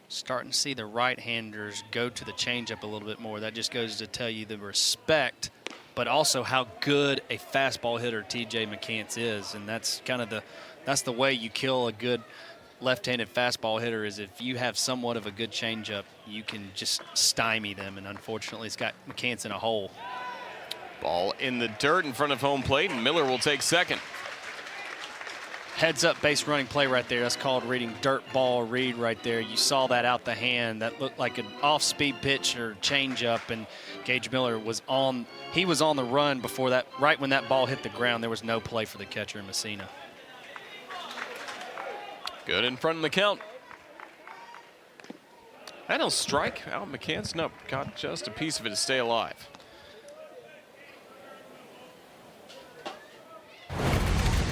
Starting to see the right-handers go to the changeup a little bit more. That just goes to tell you the respect, but also how good a fastball hitter TJ McCants is. And that's kind of that's the way you kill a good left-handed fastball hitter, is if you have somewhat of a good changeup, you can just stymie them. And unfortunately, it's got McCants in a hole. Ball in the dirt in front of home plate, and Miller will take second. Heads up base running play right there. That's called reading dirt ball read right there. You saw that out the hand. That looked like an off-speed pitch or changeup, and Gage Miller was on the run before that. Right when that ball hit the ground, there was no play for the catcher in Messina. Good in front of the count. And he'll strike out McCants. Nope, got just a piece of it to stay alive.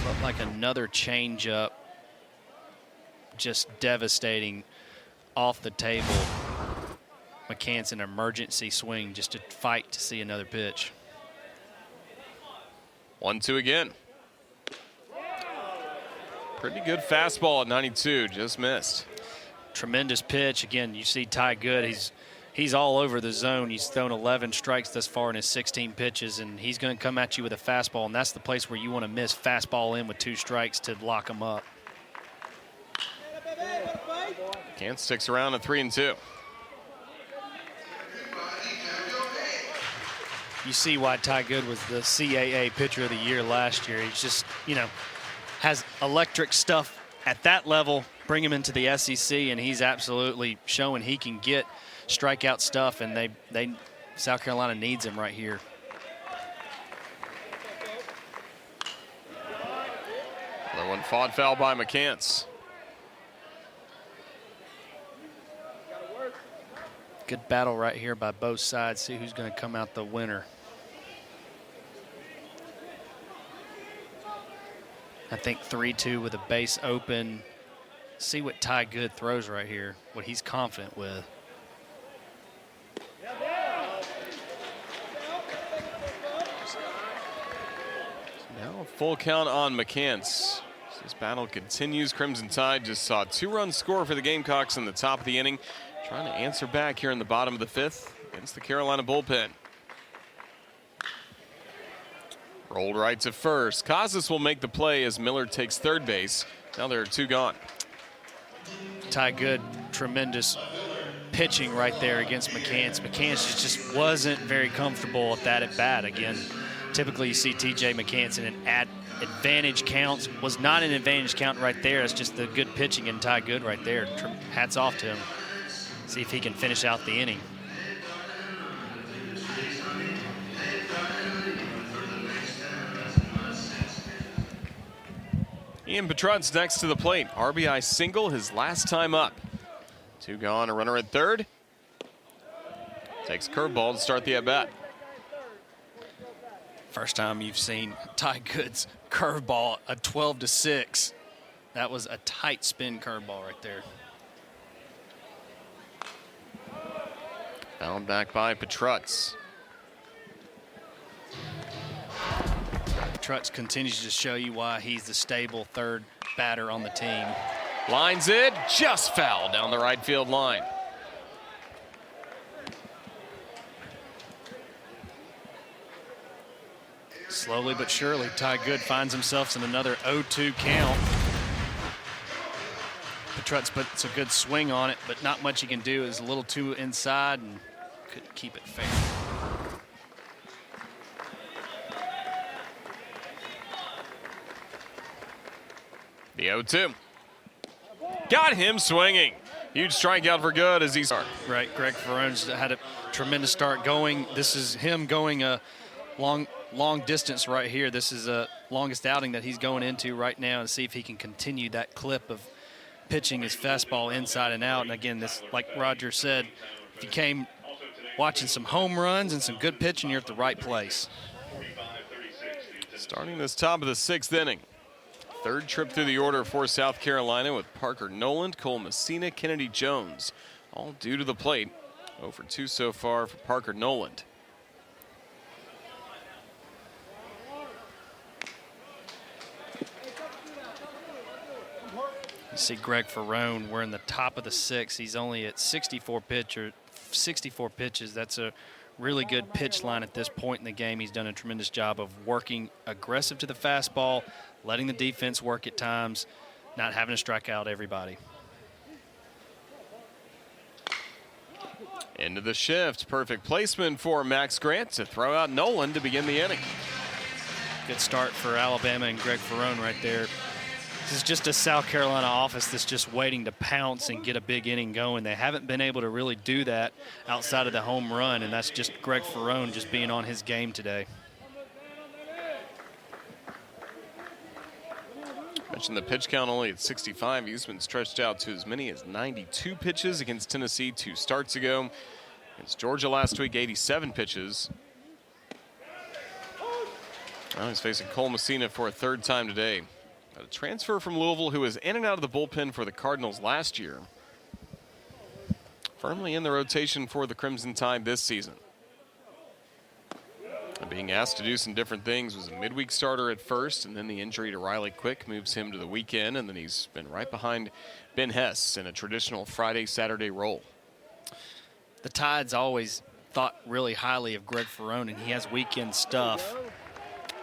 Looked like another changeup, just devastating off the table. McCants an emergency swing just to fight to see another pitch. 1-2 again. Pretty good fastball at 92, just missed. Tremendous pitch. Again, you see Ty Good. He's all over the zone. He's thrown 11 strikes thus far in his 16 pitches, and he's going to come at you with a fastball, and that's the place where you want to miss fastball in with 2 strikes to lock him up. Can't sticks around at 3-2. You see why Ty Good was the CAA Pitcher of the Year last year. He's just, has electric stuff at that level. Bring him into the SEC, and he's absolutely showing he can get strikeout stuff, and South Carolina needs him right here. Another one fought foul by McCants. Good battle right here by both sides. See who's going to come out the winner. I think 3-2 with a base open. See what Ty Good throws right here, what he's confident with. full count on McCants. This battle continues. Crimson Tide just saw a 2-run score for the Gamecocks in the top of the inning. Trying to answer back here in the bottom of the 5th against the Carolina bullpen. Rolled right to first. Casas will make the play as Miller takes third base. Now there are 2 gone. Ty Good, tremendous pitching right there against McCants. McCants just wasn't very comfortable at that at bat. Again, typically you see TJ McCants in an advantage count. Was not an advantage count right there. It's just the good pitching and Ty Good right there. Hats off to him. See if he can finish out the inning. Ian Petrutz next to the plate. RBI single his last time up. 2 gone, a runner at third. Takes curveball to start the at-bat. First time you've seen Ty Good's curveball, a 12-6. That was a tight spin curveball right there. Fouled back by Petrutz. Petrutz continues to show you why he's the stable third batter on the team. Lines it, just foul down the right field line. Slowly but surely, Ty Good finds himself in another 0-2 count. Petrutz puts a good swing on it, but not much he can do. Is a little too inside and couldn't keep it fair. The 0-2. Got him swinging. Huge strikeout for Good as he's Right, Greg Ferrone's had a tremendous start going. This is him going a long distance right here. This is a longest outing that he's going into right now, and see if he can continue that clip of pitching his fastball inside and out. And again, this, like Roger said, if you came watching some home runs and some good pitching, you're at the right place. starting this top of the 6th inning. Third trip through the order for South Carolina with Parker Noland, Cole Messina, Kennedy Jones, all due to the plate. 0 for 2 so far for Parker Noland. You see Greg Ferrone, we're in the top of the 6th. He's only at 64 pitches. That's a really good pitch line at this point in the game. He's done a tremendous job of working aggressive to the fastball, letting the defense work at times, not having to strike out everybody. Into the shift. Perfect placement for Max Grant to throw out Noland to begin the inning. Good start for Alabama and Greg Ferrone right there. This is just a South Carolina offense that's just waiting to pounce and get a big inning going. They haven't been able to really do that outside of the home run, and that's just Greg Ferrone just being on his game today. Mentioned the pitch count only at 65. He's been stretched out to as many as 92 pitches against Tennessee 2 starts ago. Against Georgia last week, 87 pitches. Now he's facing Cole Messina for a 3rd time today. A transfer from Louisville who was in and out of the bullpen for the Cardinals last year. Firmly in the rotation for the Crimson Tide this season. Being asked to do some different things, was a midweek starter at first, and then the injury to Riley Quick moves him to the weekend, and then he's been right behind Ben Hess in a traditional Friday-Saturday role. The Tide's always thought really highly of Greg Ferrone, and he has weekend stuff.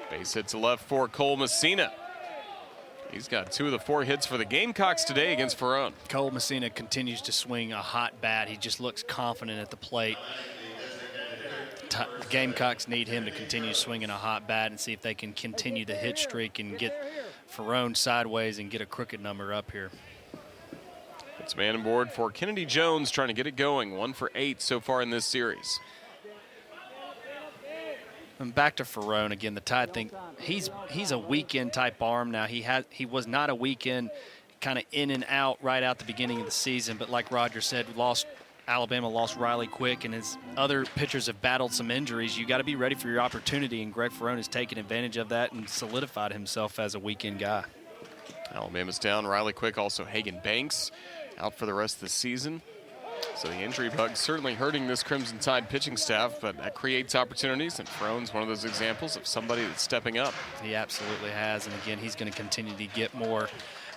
Base hit to left for Cole Messina. He's got 2 of the 4 hits for the Gamecocks today against Ferrone. Cole Messina continues to swing a hot bat. He just looks confident at the plate. The Gamecocks need him to continue swinging a hot bat and see if they can continue the hit streak and get Ferrone sideways and get a crooked number up here. It's man on board for Kennedy Jones trying to get it going. 1 for 8 so far in this series. And back to Ferrone again. The Tide think he's a weekend type arm now. He was not a weekend kind of in and out right out the beginning of the season, but like Roger said, Alabama lost Riley Quick, and his other pitchers have battled some injuries. You got to be ready for your opportunity, and Greg Ferrone has taken advantage of that and solidified himself as a weekend guy. Alabama's down Riley Quick, also Hagan Banks out for the rest of the season. So the injury bug certainly hurting this Crimson Tide pitching staff, but that creates opportunities, and Ferrone's one of those examples of somebody that's stepping up. He absolutely has, and again, he's going to continue to get more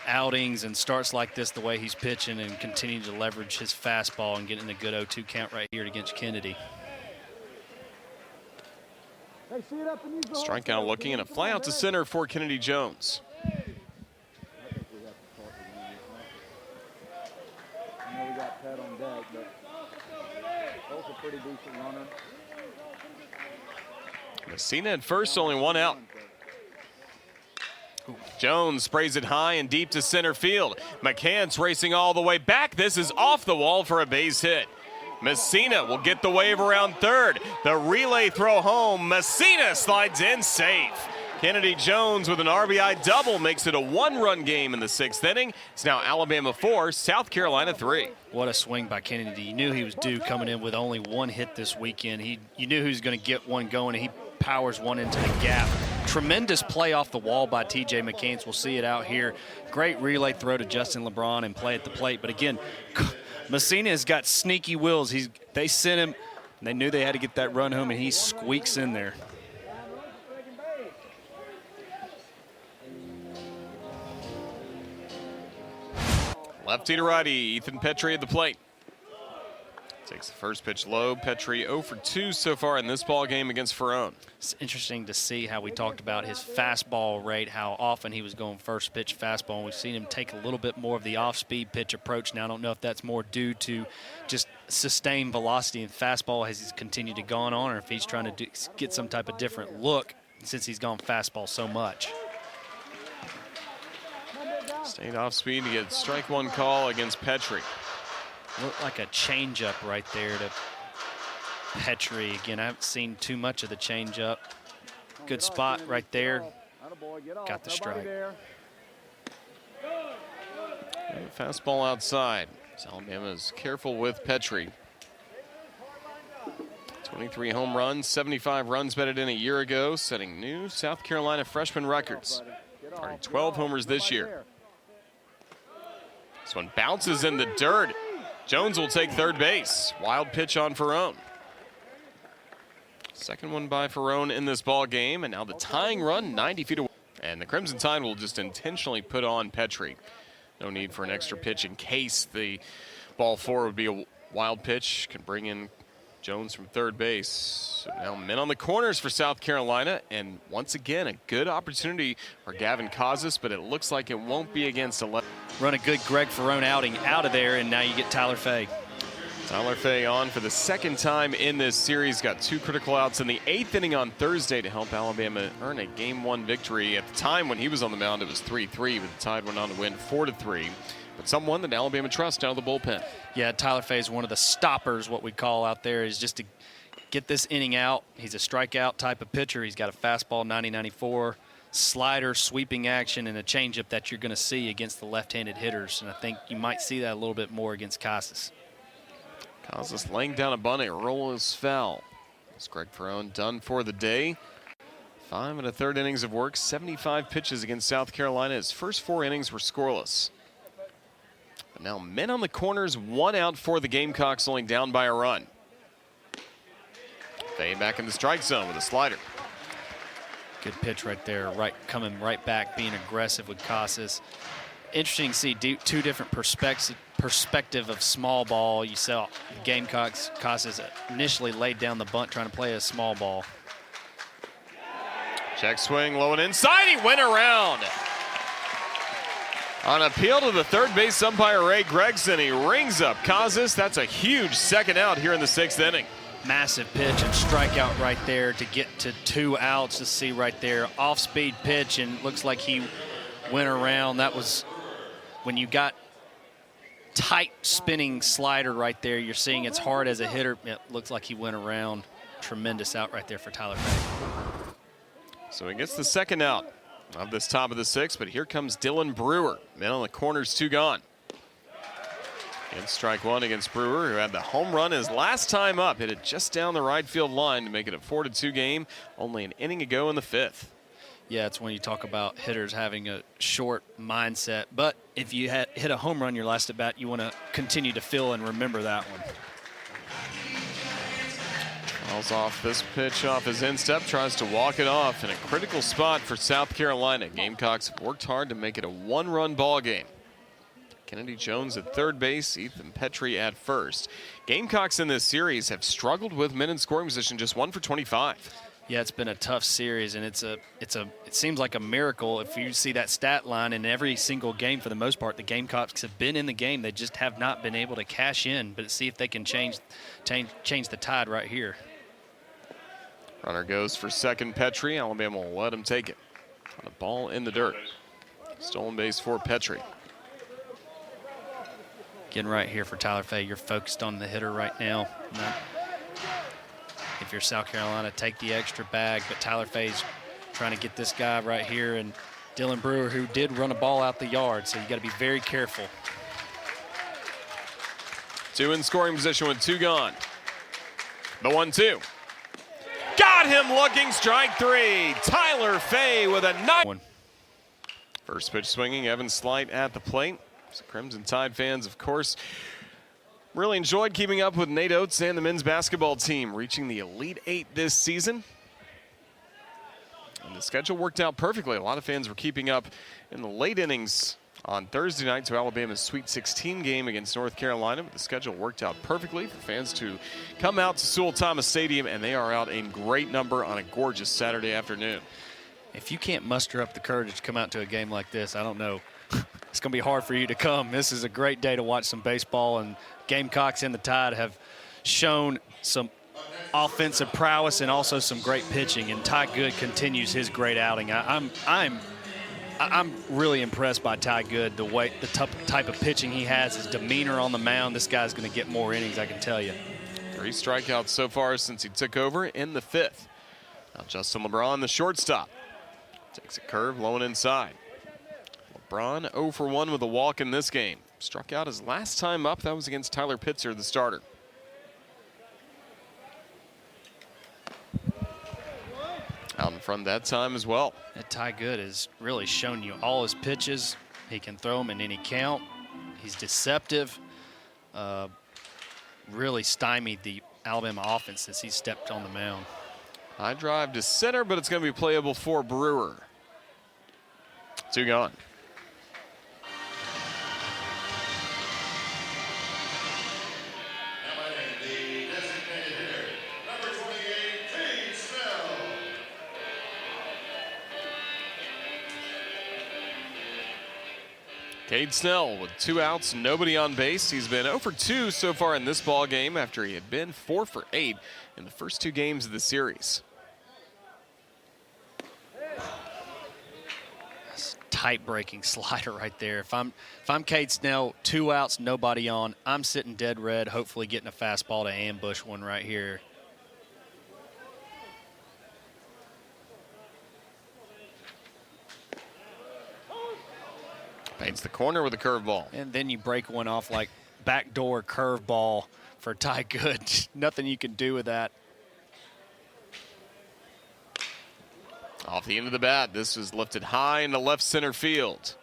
outings and starts like this the way he's pitching and continue to leverage his fastball and get in a good 0-2 count right here against Kennedy. Strikeout looking and a fly out to center for Kennedy Jones. We got Pat on deck, but both a pretty decent runner. Messina at first, only one out. Jones sprays it high and deep to center field. McCants racing all the way back. This is off the wall for a base hit. Messina will get the wave around third. The relay throw home. Messina slides in safe. Kennedy Jones with an RBI double makes it a one-run game in the 6th inning. It's now Alabama 4, South Carolina 3. What a swing by Kennedy. You knew he was due coming in with only one hit this weekend. You knew he was going to get one going, and he powers one into the gap. Tremendous play off the wall by T.J. McCants. We'll see it out here. Great relay throw to Justin LeBron and play at the plate. But again, Messina has got sneaky wills. They sent him, and they knew they had to get that run home, and he squeaks in there. Lefty to righty, Ethan Petrie at the plate. Takes the first pitch low. Petrie 0 for 2 so far in this ball game against Ferrone. It's interesting to see how we talked about his fastball rate, how often he was going first pitch fastball. And we've seen him take a little bit more of the off-speed pitch approach. Now, I don't know if that's more due to just sustained velocity and fastball as he's continued to go on, or if he's trying to get some type of different look since he's gone fastball so much. Stayed off speed to get strike one call against Petrie. Looked like a changeup right there to Petrie. Again, I haven't seen too much of the changeup. Good spot right there. Got the strike. Fastball outside. So Alabama is careful with Petrie. 23 home runs, 75 runs batted in a year ago, setting new South Carolina freshman records. Already 12 homers this year. This one bounces in the dirt. Jones will take third base. Wild pitch on Ferrone. Second one by Ferrone in this ball game, and now the tying run 90 feet away. And the Crimson Tide will just intentionally put on Petrie. No need for an extra pitch in case the ball four would be a wild pitch. Can bring in Jones from third base. So now men on the corners for South Carolina, and once again a good opportunity for Gavin Casas, but it looks like it won't be against a left. Run a good Greg Ferrone outing out of there, and now you get Tyler Fay. Tyler Fay on for the second time in this series. Got 2 critical outs in the 8th inning on Thursday to help Alabama earn a Game 1 victory. At the time when he was on the mound, it was 3-3, but the Tide went on to win 4-3. But someone that Alabama trusts out of the bullpen. Yeah, Tyler Fay is one of the stoppers, what we call out there, is just to get this inning out. He's a strikeout type of pitcher. He's got a fastball 90-94, slider, sweeping action, and a changeup that you're going to see against the left-handed hitters. And I think you might see that a little bit more against Casas. Casas laying down a bunt. A roll is foul. It's Greg Ferrone done for the day. 5 1/3 innings of work, 75 pitches against South Carolina. His first 4 innings were scoreless. But now men on the corners, 1 out for the Gamecocks, only down by a run. Fay back in the strike zone with a slider. Good pitch right there, coming right back, being aggressive with Casas. Interesting to see 2 different perspective of small ball. You saw Gamecocks, Casas initially laid down the bunt trying to play a small ball. Check swing, low and inside. He went around. On appeal to the third base umpire Ray Gregson, he rings up Casas. That's a huge second out here in the 6th inning. Massive pitch and strikeout right there to get to 2 outs. To see right there, off-speed pitch, and looks like he went around. That was when you got tight spinning slider right there. You're seeing it's hard as a hitter. It looks like he went around. Tremendous out right there for Tyler Fay. So he gets the second out of this top of the 6th, but here comes Dylan Brewer. Men on the corners, 2 gone. And strike 1 against Brewer, who had the home run his last time up. Hit it just down the right field line to make it a 4-2 game. Only an inning ago in the 5th. Yeah, it's when you talk about hitters having a short mindset. But if you hit a home run your last at bat, you want to continue to feel and remember that one. Fouls off this pitch off his instep, tries to walk it off in a critical spot for South Carolina. Gamecocks have worked hard to make it a one-run ball game. Kennedy Jones at third base, Ethan Petrie at first. Gamecocks in this series have struggled with men in scoring position, just 1 for 25. Yeah, it's been a tough series, and it seems like a miracle if you see that stat line in every single game. For the most part, the Gamecocks have been in the game. They just have not been able to cash in. But see if they can change the tide right here. Runner goes for second, Petrie. Alabama will let him take it. On a ball in the dirt. Stolen base for Petrie. Again, right here for Tyler Fay, you're focused on the hitter right now. If you're South Carolina, take the extra bag, but Tyler Fay's trying to get this guy right here, and Dylan Brewer, who did run a ball out the yard, so you got to be very careful. 2 in scoring position with 2 gone. The 1-2. Got him looking, strike 3. Tyler Fay with a nice. First pitch swinging, Evan Slight at the plate. So Crimson Tide fans, of course, really enjoyed keeping up with Nate Oates and the men's basketball team, reaching the Elite Eight this season. And the schedule worked out perfectly. A lot of fans were keeping up in the late innings on Thursday night to Alabama's Sweet 16 game against North Carolina. But the schedule worked out perfectly for fans to come out to Sewell Thomas Stadium, and they are out in great number on a gorgeous Saturday afternoon. If you can't muster up the courage to come out to a game like this, I don't know. It's going to be hard for you to come. This is a great day to watch some baseball, and Gamecocks and the Tide have shown some offensive prowess and also some great pitching, and Ty Good continues his great outing. I'm really impressed by Ty Good, the type of pitching he has, his demeanor on the mound. This guy's going to get more innings, I can tell you. 3 strikeouts so far since he took over in the 5th. Now Justin LeBron, the shortstop, takes a curve low and inside. LeBron 0 for 1 with a walk in this game. Struck out his last time up. That was against Tyler Pitzer, the starter. Out in front that time as well. And Ty Good has really shown you all his pitches. He can throw them in any count. He's deceptive. Really stymied the Alabama offense as he stepped on the mound. High drive to center, but it's going to be playable for Brewer. 2 gone. Cade Snell with 2 outs, nobody on base. He's been 0 for 2 so far in this ball game after he had been 4 for 8 in the first 2 games of the series. Tight breaking slider right there. If I'm Cade Snell, 2 outs, nobody on, I'm sitting dead red, hopefully getting a fastball to ambush one right here. Paints the corner with a curveball. And then you break one off like backdoor curveball for Ty Good. Nothing you can do with that. Off the end of the bat, this was lifted high into left center field.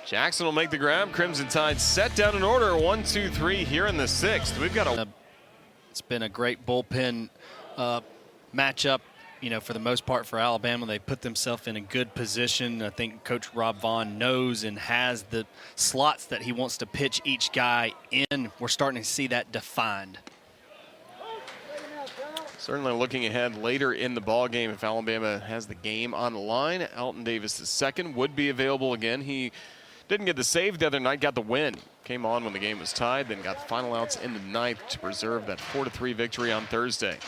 Jackson will make the grab. Crimson Tide set down an order, 1-2-3 here in the 6th. We've got a. It's been a great bullpen matchup. You know, for the most part for Alabama, they put themselves in a good position. I think Coach Rob Vaughn knows and has the slots that he wants to pitch each guy in. We're starting to see that defined. Certainly looking ahead later in the ball game, if Alabama has the game on the line, Alton Davis II would be available again. He didn't get the save the other night, got the win. Came on when the game was tied, then got the final outs in the 9th to preserve that 4-3 victory on Thursday.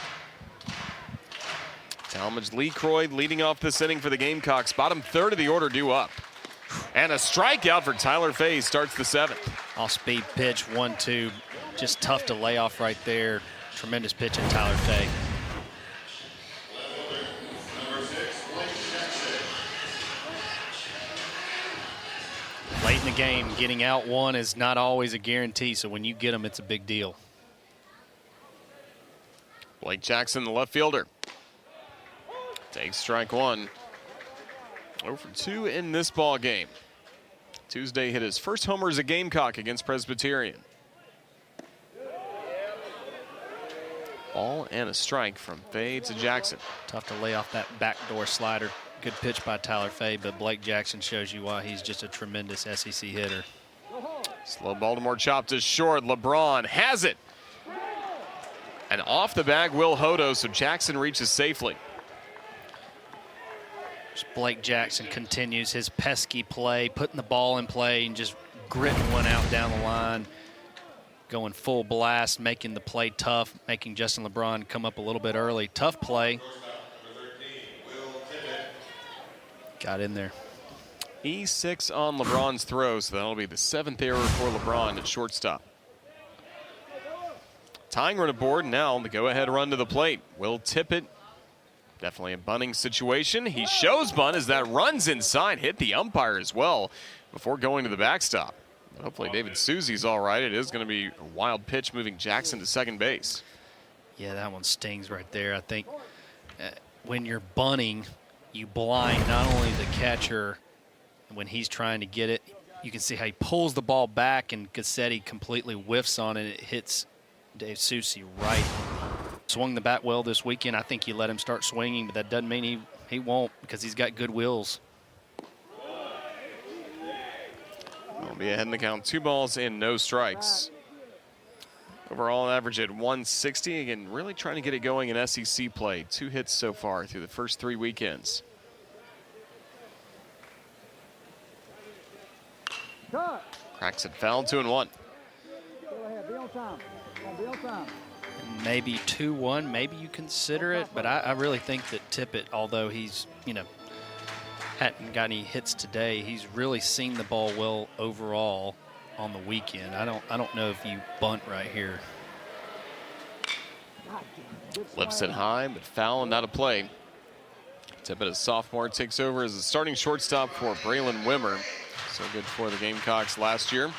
Talmadge Lee Croyd leading off this inning for the Gamecocks. Bottom third of the order due up. And a strikeout for Tyler Fay starts the 7th. Off-speed pitch, 1-2. Just tough to lay off right there. Tremendous pitch in Tyler Fay. Late in the game, getting out one is not always a guarantee, so when you get them, it's a big deal. Blake Jackson, the left fielder. Takes strike one. 0 for 2 in this ball game. Tuesday hit his first homer as a Gamecock against Presbyterian. Ball and a strike from Fay to Jackson. Tough to lay off that backdoor slider. Good pitch by Tyler Fay, but Blake Jackson shows you why he's just a tremendous SEC hitter. Slow Baltimore chop to short. LeBron has it. And off the bag, Will Hodo, so Jackson reaches safely. Blake Jackson continues his pesky play, putting the ball in play and just gritting one out down the line. Going full blast, making the play tough, making Justin LeBron come up a little bit early. Tough play. Got in there. E6 on LeBron's throw, so that'll be the 7th error for LeBron at shortstop. Tying run aboard now, the go-ahead run to the plate. Will Tippett, definitely a bunting situation. He shows bunt as that runs inside, hit the umpire as well before going to the backstop. Hopefully David Susie's all right. It is going to be a wild pitch moving Jackson to second base. Yeah, that one stings right there. I think when you're bunting, you blind not only the catcher when he's trying to get it. You can see how he pulls the ball back and Gassetti completely whiffs on it. It hits Dave Susie right. Swung the bat well this weekend. I think you let him start swinging, but that doesn't mean he won't, because he's got good wheels. Will be ahead in the count. 2 balls and no strikes. Overall average at 160. Again, really trying to get it going in SEC play. 2 hits so far through the first 3 weekends. Cracks it foul, 2-1. Go ahead, be on time. Come on, be on time. Maybe 2-1, maybe you consider it, but I really think that Tippett, although he's, hadn't got any hits today, he's really seen the ball well overall on the weekend. I don't know if you bunt right here. Lifts it high, but foul and not a play. Tippett, a sophomore, takes over as the starting shortstop for Braylon Wimmer. So good for the Gamecocks last year.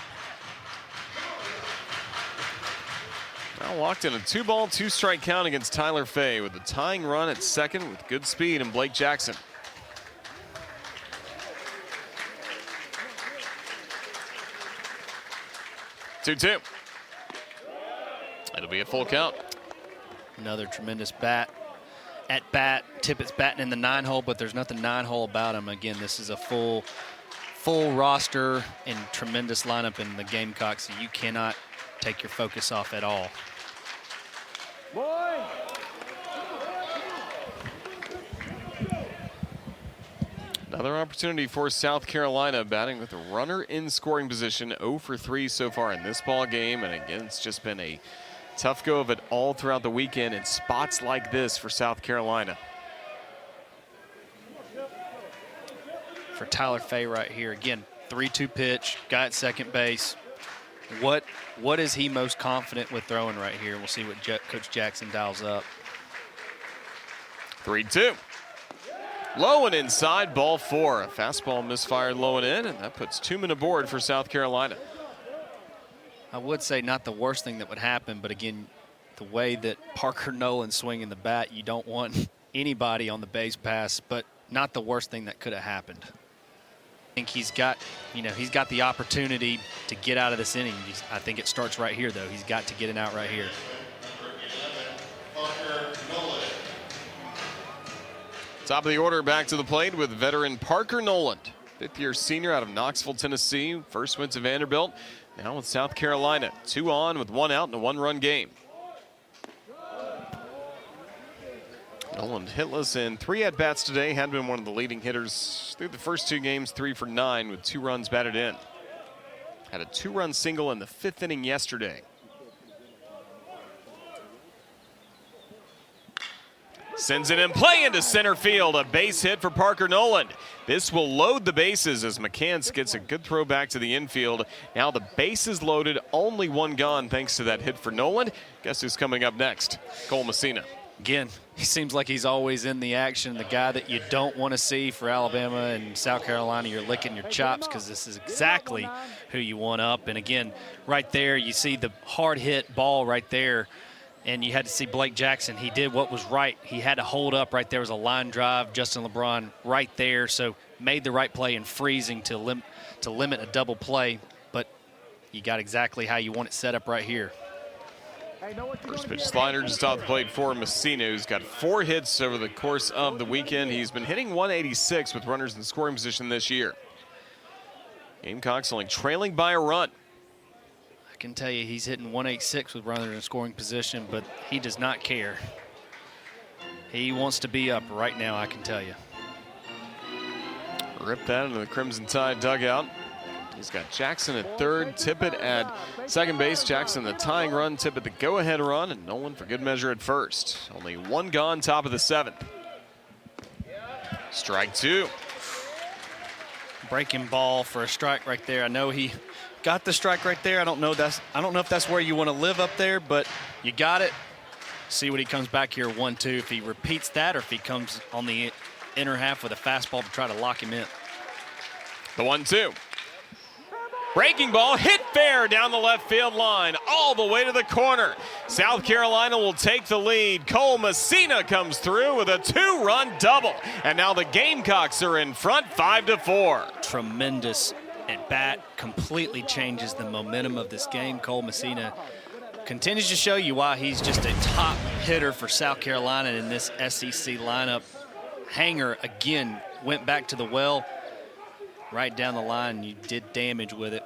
Now locked in a 2-ball, 2-strike count against Tyler Fay with the tying run at second with good speed and Blake Jackson. Two. It'll be a full count. Another tremendous bat. At bat, Tippett's batting in the 9-hole, but there's nothing 9-hole about him. Again, this is a full roster and tremendous lineup in the Gamecocks. So you cannot take your focus off at all. Boy! Another opportunity for South Carolina, batting with a runner in scoring position. 0 for 3 so far in this ball game, and again, it's just been a tough go of it all throughout the weekend in spots like this for South Carolina. For Tyler Fay right here, again, 3-2 pitch, guy at second base. What is he most confident with throwing right here? We'll see what Coach Jackson dials up. 3-2. Low and inside, ball 4. A fastball misfired low and in, and that puts 2 men aboard for South Carolina. I would say not the worst thing that would happen, but again, the way that Parker Nolan's swinging the bat, you don't want anybody on the base pass, but not the worst thing that could have happened. I think he's got the opportunity to get out of this inning. I think it starts right here, though. He's got to get it out right here. Top of the order, back to the plate with veteran Parker Noland. 5th-year senior out of Knoxville, Tennessee. First went to Vanderbilt. Now with South Carolina. 2 on with 1 out in a 1-run game. Noland hitless in 3 at-bats today. Had been one of the leading hitters through the first 2 games. 3 for 9 with 2 runs batted in. Had a 2-run single in the 5th inning yesterday. Sends it in play into center field. A base hit for Parker Noland. This will load the bases as McCants gets a good throw back to the infield. Now the base is loaded, only 1 gone thanks to that hit for Noland. Guess who's coming up next? Cole Messina. Again, he seems like he's always in the action. The guy that you don't want to see for Alabama and South Carolina, you're licking your chops because this is exactly who you want up. And again, right there, you see the hard hit ball right there. And you had to see Blake Jackson. He did what was right. He had to hold up right there. Was a line drive. Justin LeBron right there. So made the right play in freezing to limit a double play. But you got exactly how you want it set up right here. First pitch slider just off the plate for Messina, who's got 4 hits over the course of the weekend. He's been hitting 186 with runners in scoring position this year. Gamecocks only trailing by a run. I can tell you he's hitting 186 with runners in scoring position, but he does not care. He wants to be up right now, I can tell you. Rip that into the Crimson Tide dugout. He's got Jackson at third, Tippett at second base. Jackson the tying run, Tippett the go-ahead run, and Nolan for good measure at first. Only 1 gone, top of the 7th. Strike 2. Breaking ball for a strike right there. I know he got the strike right there. I don't know if that's where you want to live up there, but you got it. See what he comes back here 1-2. If he repeats that or if he comes on the inner half with a fastball to try to lock him in. The 1-2. Breaking ball hit fair down the left field line all the way to the corner. South Carolina will take the lead. Cole Messina comes through with a 2-run double. And now the Gamecocks are in front 5-4. Tremendous at bat, completely changes the momentum of this game. Cole Messina continues to show you why he's just a top hitter for South Carolina in this SEC lineup. Hanger again went back to the well, right down the line. You did damage with it.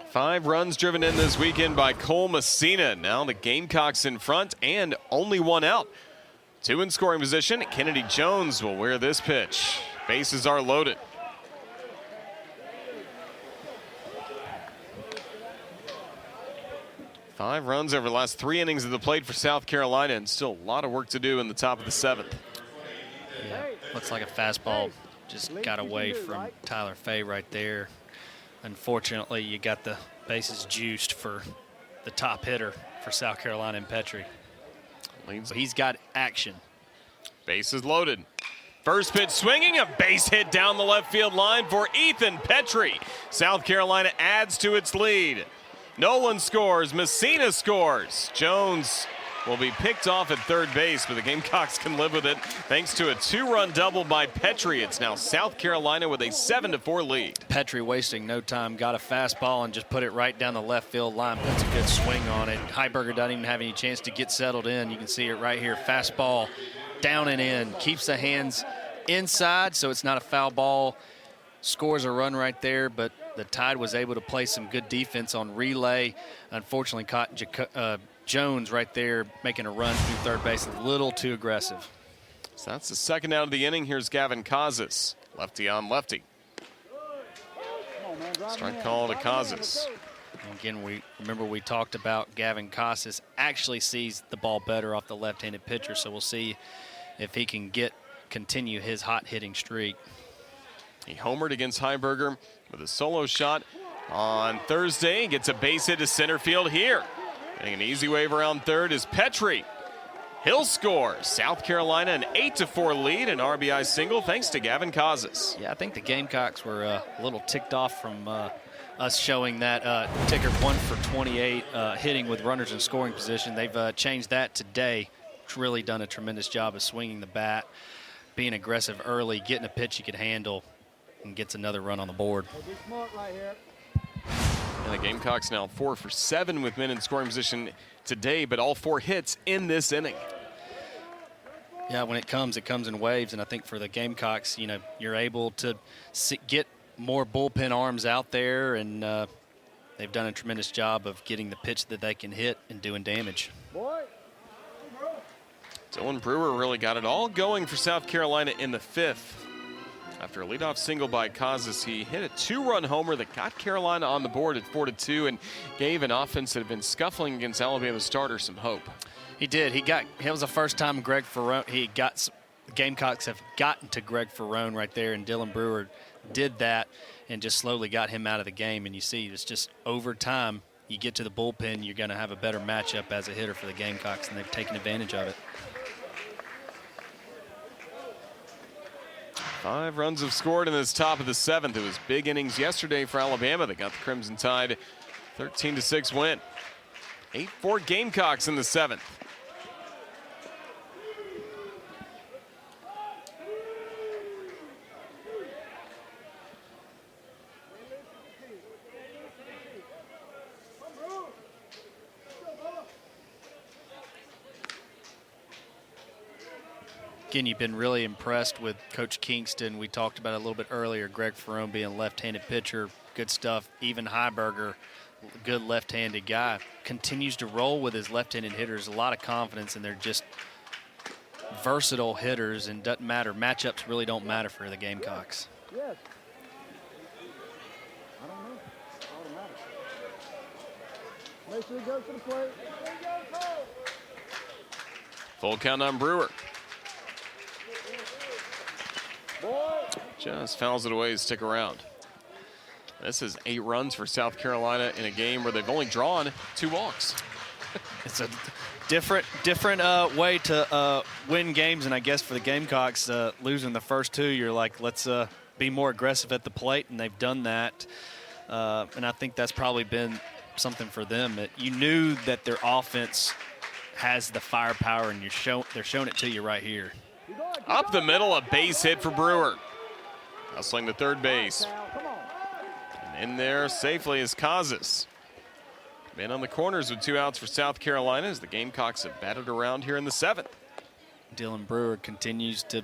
Five runs driven in this weekend by Cole Messina. Now the Gamecocks in front and only 1 out. 2 in scoring position. Kennedy Jones will wear this pitch. Bases are loaded. Five runs over the last 3 innings of the plate for South Carolina, and still a lot of work to do in the top of the 7th. Yeah, looks like a fastball just got away from Tyler Fay right there. Unfortunately, you got the bases juiced for the top hitter for South Carolina in Petrie. So he's got action. Bases loaded. First pitch swinging, a base hit down the left field line for Ethan Petrie. South Carolina adds to its lead. Nolan scores, Messina scores. Jones will be picked off at third base, but the Gamecocks can live with it thanks to a 2-run double by Petrie. It's now South Carolina with a 7-4 lead. Petrie wasting no time, got a fastball and just put it right down the left field line, puts a good swing on it. Heiberger doesn't even have any chance to get settled in. You can see it right here, fastball down and in, keeps the hands inside so it's not a foul ball. Scores a run right there, but the Tide was able to play some good defense on relay. Unfortunately, caught Jones right there making a run through third base, a little too aggressive. So that's the second out of the inning. Here's Gavin Casas, lefty on lefty. Strike call to Casas. Again, we talked about Gavin Casas actually sees the ball better off the left-handed pitcher, so we'll see if he can continue his hot hitting streak. He homered against Heiberger with a solo shot on Thursday. Gets a base hit to center field here. Getting an easy wave around third is Petrie. He'll score. South Carolina an 8-4 lead, an RBI single thanks to Gavin Casas. Yeah, I think the Gamecocks were a little ticked off from us showing that ticker 1 for 28 hitting with runners in scoring position. They've changed that today. Really done a tremendous job of swinging the bat, being aggressive early, getting a pitch he could handle, and gets another run on the board. And the Gamecocks now 4 for 7 with men in scoring position today, but all 4 hits in this inning. Yeah, when it comes in waves, and I think for the Gamecocks, you're able to get more bullpen arms out there, and they've done a tremendous job of getting the pitch that they can hit and doing damage. Dylan Brewer really got it all going for South Carolina in the 5th. After a leadoff single by Casas, he hit a 2-run homer that got Carolina on the board at 4-2 and gave an offense that had been scuffling against Alabama starter some hope. He did. It was the first time Greg Ferrone, the Gamecocks have gotten to Greg Ferrone right there, and Dylan Brewer did that and just slowly got him out of the game. And you see, it's just over time, you get to the bullpen, you're going to have a better matchup as a hitter for the Gamecocks, and they've taken advantage of it. 5 runs have scored in this top of the 7th. It was big innings yesterday for Alabama that got the Crimson Tide 13-6 win. 8-4 Gamecocks in the 7th. Again, you've been really impressed with Coach Kingston. We talked about it a little bit earlier. Greg Ferrone being a left-handed pitcher, good stuff. Even Heiberger, good left-handed guy, continues to roll with his left-handed hitters. A lot of confidence, and they're just versatile hitters, and doesn't matter. Matchups really don't matter for the Gamecocks. Yes. I don't know. Automatic. Make sure he goes to the plate. Full count on Brewer. Boy. Just fouls it away to stick around. This is 8 runs for South Carolina in a game where they've only drawn 2 walks. It's a different way to win games, and I guess for the Gamecocks, losing the first 2, you're like, let's be more aggressive at the plate, and they've done that. And I think that's probably been something for them. That you knew that their offense has the firepower, and they're showing it to you right here. Up the middle, a base hit for Brewer. Hustling to third base. And in there safely is Kazas. Man on the corners with 2 outs for South Carolina as the Gamecocks have batted around here in the 7th. Dylan Brewer continues to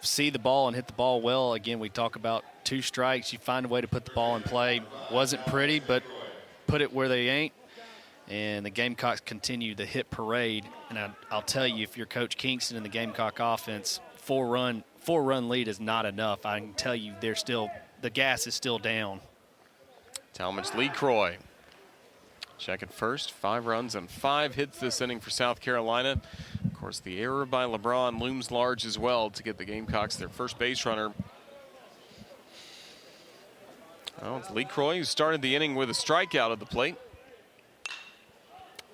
see the ball and hit the ball well. Again, we talk about 2 strikes. You find a way to put the ball in play. Wasn't pretty, but put it where they ain't. And the Gamecocks continue the hit parade. And I'll tell you, if you're Coach Kingston in the Gamecock offense, 4-run lead is not enough. I can tell you the gas is still down. Talmadge Lee Croy. Check it first. 5 runs and 5 hits this inning for South Carolina. Of course, the error by LeBron looms large as well to get the Gamecocks their first base runner. Well, it's Lee Croy who started the inning with a strikeout at the plate.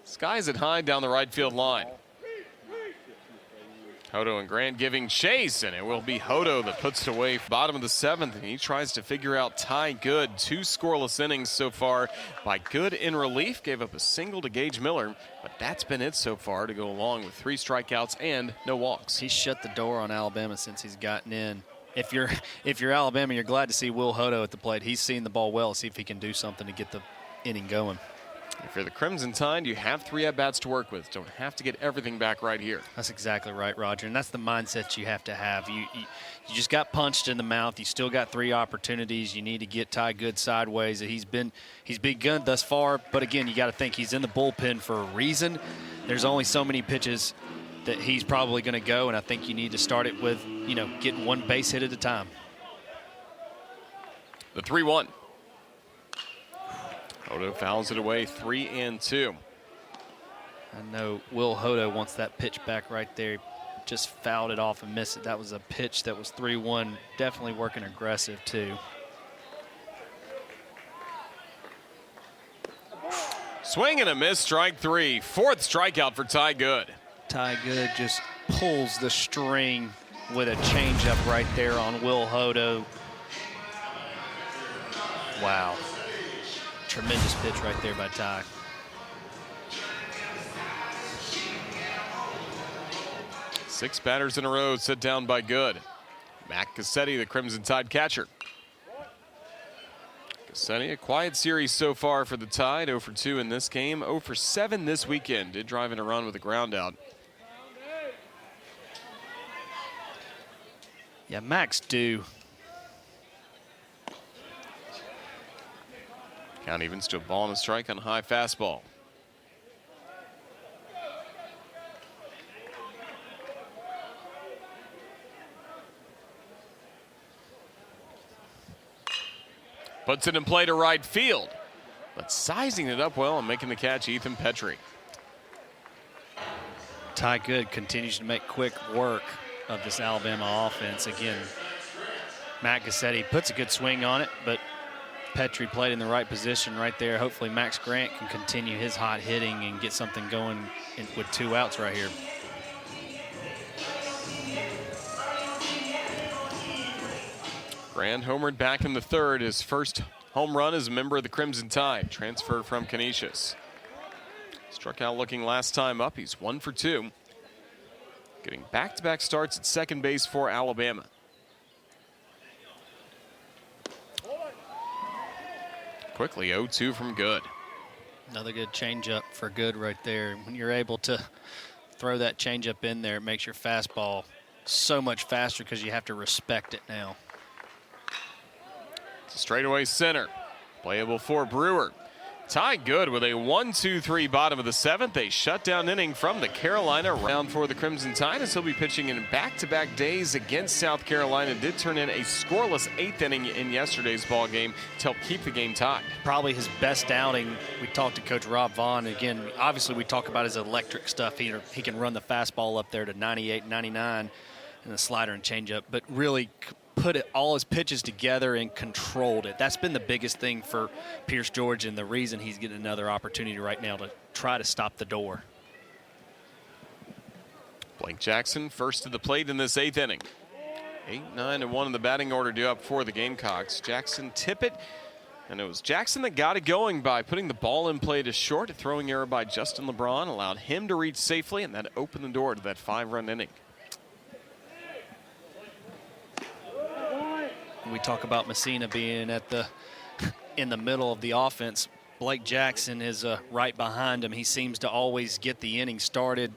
Skies it high down the right field line. Hodo and Grant giving chase, and it will be Hodo that puts it away. Bottom of the 7th, and he tries to figure out Ty Good. 2 scoreless innings so far by Good in relief. Gave up a single to Gage Miller, but that's been it so far to go along with 3 strikeouts and no walks. He's shut the door on Alabama since he's gotten in. If you're Alabama, you're glad to see Will Hodo at the plate. He's seen the ball well. See if he can do something to get the inning going. If you're the Crimson Tide, you have 3 at-bats to work with. Don't have to get everything back right here. That's exactly right, Roger, and that's the mindset you have to have. You just got punched in the mouth. You still got 3 opportunities. You need to get Ty Good sideways. He's been good thus far, but again, you got to think he's in the bullpen for a reason. There's only so many pitches that he's probably going to go, and I think you need to start it with, getting 1 base hit at a time. The 3-1. Hodo fouls it away, 3-2. I know Will Hodo wants that pitch back right there. Just fouled it off and missed it. That was a pitch that was 3-1. Definitely working aggressive, too. Swing and a miss, strike 3. 4th strikeout for Ty Good. Ty Good just pulls the string with a changeup right there on Will Hodo. Wow. Tremendous pitch right there by Ty. Six batters in a row set down by Good. Mac Cassetti, the Crimson Tide catcher. Cassetti, a quiet series so far for the Tide. 0 for 2 in this game. 0 for 7 this weekend. Did drive in a run with a ground out. Yeah, Mac's due. Count evens to a ball and a strike on a high fastball. Puts it in play to right field, but sizing it up well and making the catch, Ethan Petrie. Ty Good continues to make quick work of this Alabama offense. Again, Mac Cassetti puts a good swing on it, but Petrie played in the right position right there. Hopefully Max Grant can continue his hot hitting and get something going with 2 outs right here. Grand homered back in the third. His first home run as a member of the Crimson Tide, transferred from Canisius. Struck out looking last time up. He's 1 for 2. Getting back-to-back starts at second base for Alabama. Quickly 0-2 from Good. Another good changeup for Good right there. When you're able to throw that changeup in there, it makes your fastball so much faster because you have to respect it now. It's a straightaway center. Playable for Brewer. Ty Good with a 1-2-3 bottom of the seventh. A shutdown inning from the Carolina round for the Crimson Tide as he'll be pitching in back-to-back days against South Carolina. Did turn in a scoreless 8th inning in yesterday's ball game to help keep the game tied. Probably his best outing. We talked to Coach Rob Vaughn. Again, obviously we talk about his electric stuff. He can run the fastball up there to 98, 99 and the slider and changeup, but really put all his pitches together and controlled it. That's been the biggest thing for Pierce George and the reason he's getting another opportunity right now to try to stop the door. Blake Jackson first to the plate in this 8th inning. 8, 9, and 1 in the batting order due up for the Gamecocks. Jackson Tippett, and it was Jackson that got it going by putting the ball in play to short. A throwing error by Justin LeBron allowed him to reach safely, and that opened the door to that 5-run inning. We talk about Messina being in the middle of the offense. Blake Jackson is right behind him. He seems to always get the inning started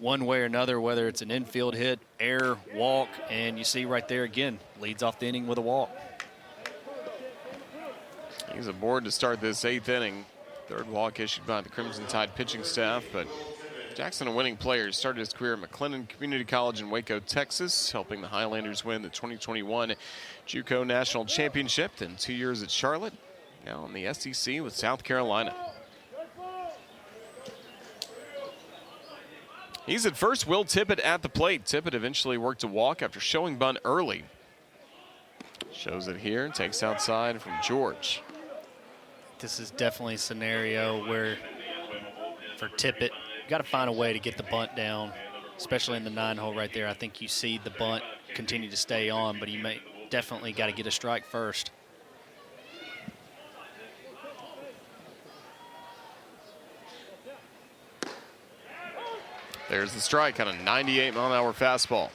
one way or another, whether it's an infield hit, error, walk, and you see right there again, leads off the inning with a walk. He's aboard to start this 8th inning. 3rd walk issued by the Crimson Tide pitching staff, but Jackson, a winning player, started his career at McLennan Community College in Waco, Texas, helping the Highlanders win the 2021 JUCO National Championship, then 2 years at Charlotte, now in the SEC with South Carolina. He's at first. Will Tippett at the plate. Tippett eventually worked a walk after showing bunt early. Shows it here, takes outside from George. This is definitely a scenario where for Tippett, you got to find a way to get the bunt down, especially in the 9-hole right there. I think you see the bunt continue to stay on, but he may definitely got to get a strike first. There's the strike on a 98-mile-an-hour fastball.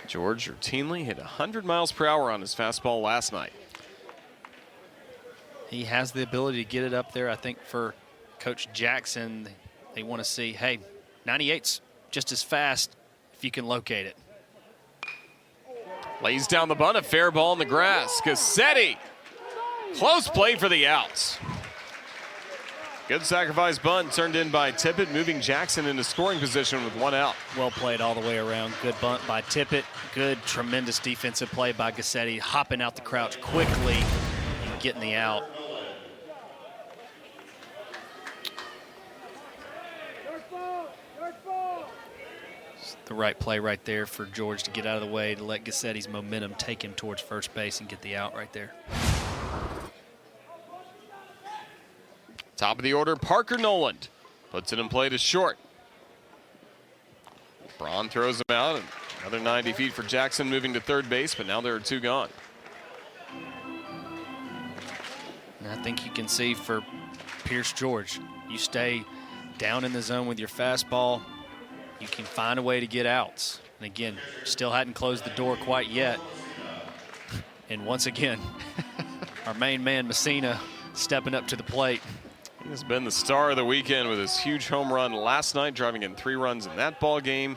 George routinely hit 100 miles per hour on his fastball last night. He has the ability to get it up there. I think for Coach Jackson, they want to see, hey, 98's just as fast if you can locate it. Lays down the bunt, a fair ball in the grass. Cassetti, close play for the outs. Good sacrifice bunt turned in by Tippett, moving Jackson into scoring position with 1 out. Well played all the way around. Good bunt by Tippett. Good, tremendous defensive play by Cassetti, hopping out the crouch quickly and getting the out. The right play right there for George to get out of the way to let Gassetti's momentum take him towards first base and get the out right there. Top of the order, Parker Noland puts it in play to short. Braun throws him out, and another 90 feet for Jackson moving to third base, but now there are 2 gone. And I think you can see for Pierce George, you stay down in the zone with your fastball, you can find a way to get outs. And again, still hadn't closed the door quite yet. And once again, our main man, Messina, stepping up to the plate. He has been the star of the weekend with his huge home run last night, driving in 3 runs in that ball game.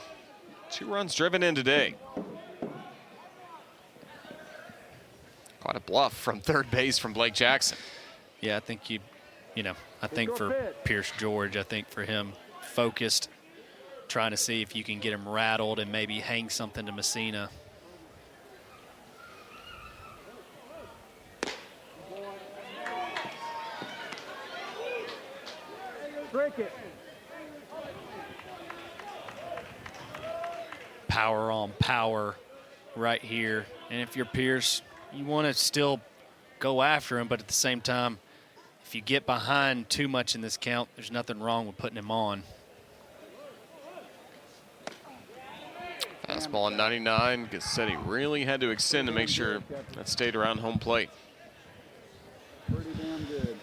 2 runs driven in today. Quite a bluff from third base from Blake Jackson. Yeah, I think I think for Pierce George, I think for him, focused, trying to see if you can get him rattled and maybe hang something to Messina. Break it. Power on power right here. And if you're Pierce, you want to still go after him, but at the same time, if you get behind too much in this count, there's nothing wrong with putting him on. Fastball on 99. Gassetti really had to extend to make sure that stayed around home plate. Pretty damn good.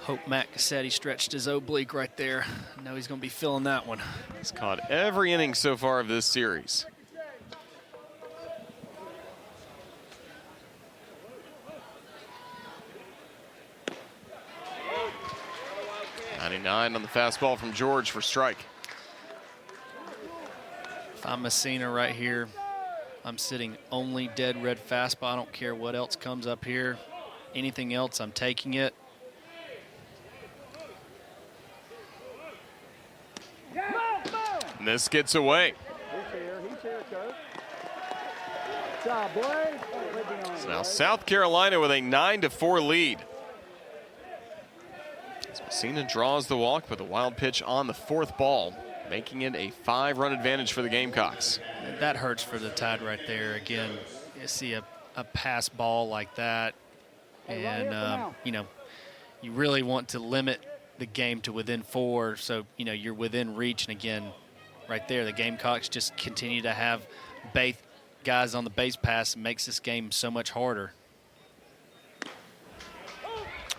Hope Matt Cassetti stretched his oblique right there. I know he's going to be feeling that one. He's caught every inning so far of this series. .99 on the fastball from George for strike. If I'm Messina right here, I'm sitting only dead red fastball. I don't care what else comes up here. Anything else, I'm taking it. And this gets away. He's here, coach. Good job, boys. So now South Carolina with a 9-4 lead. As Messina draws the walk with a wild pitch on the fourth ball, making it a 5-run advantage for the Gamecocks. That hurts for the Tide right there. Again, you see a pass ball like that, and you know, you really want to limit the game to within 4, so you know you're within reach. And again, right there, the Gamecocks just continue to have guys on the base pass. It makes this game so much harder.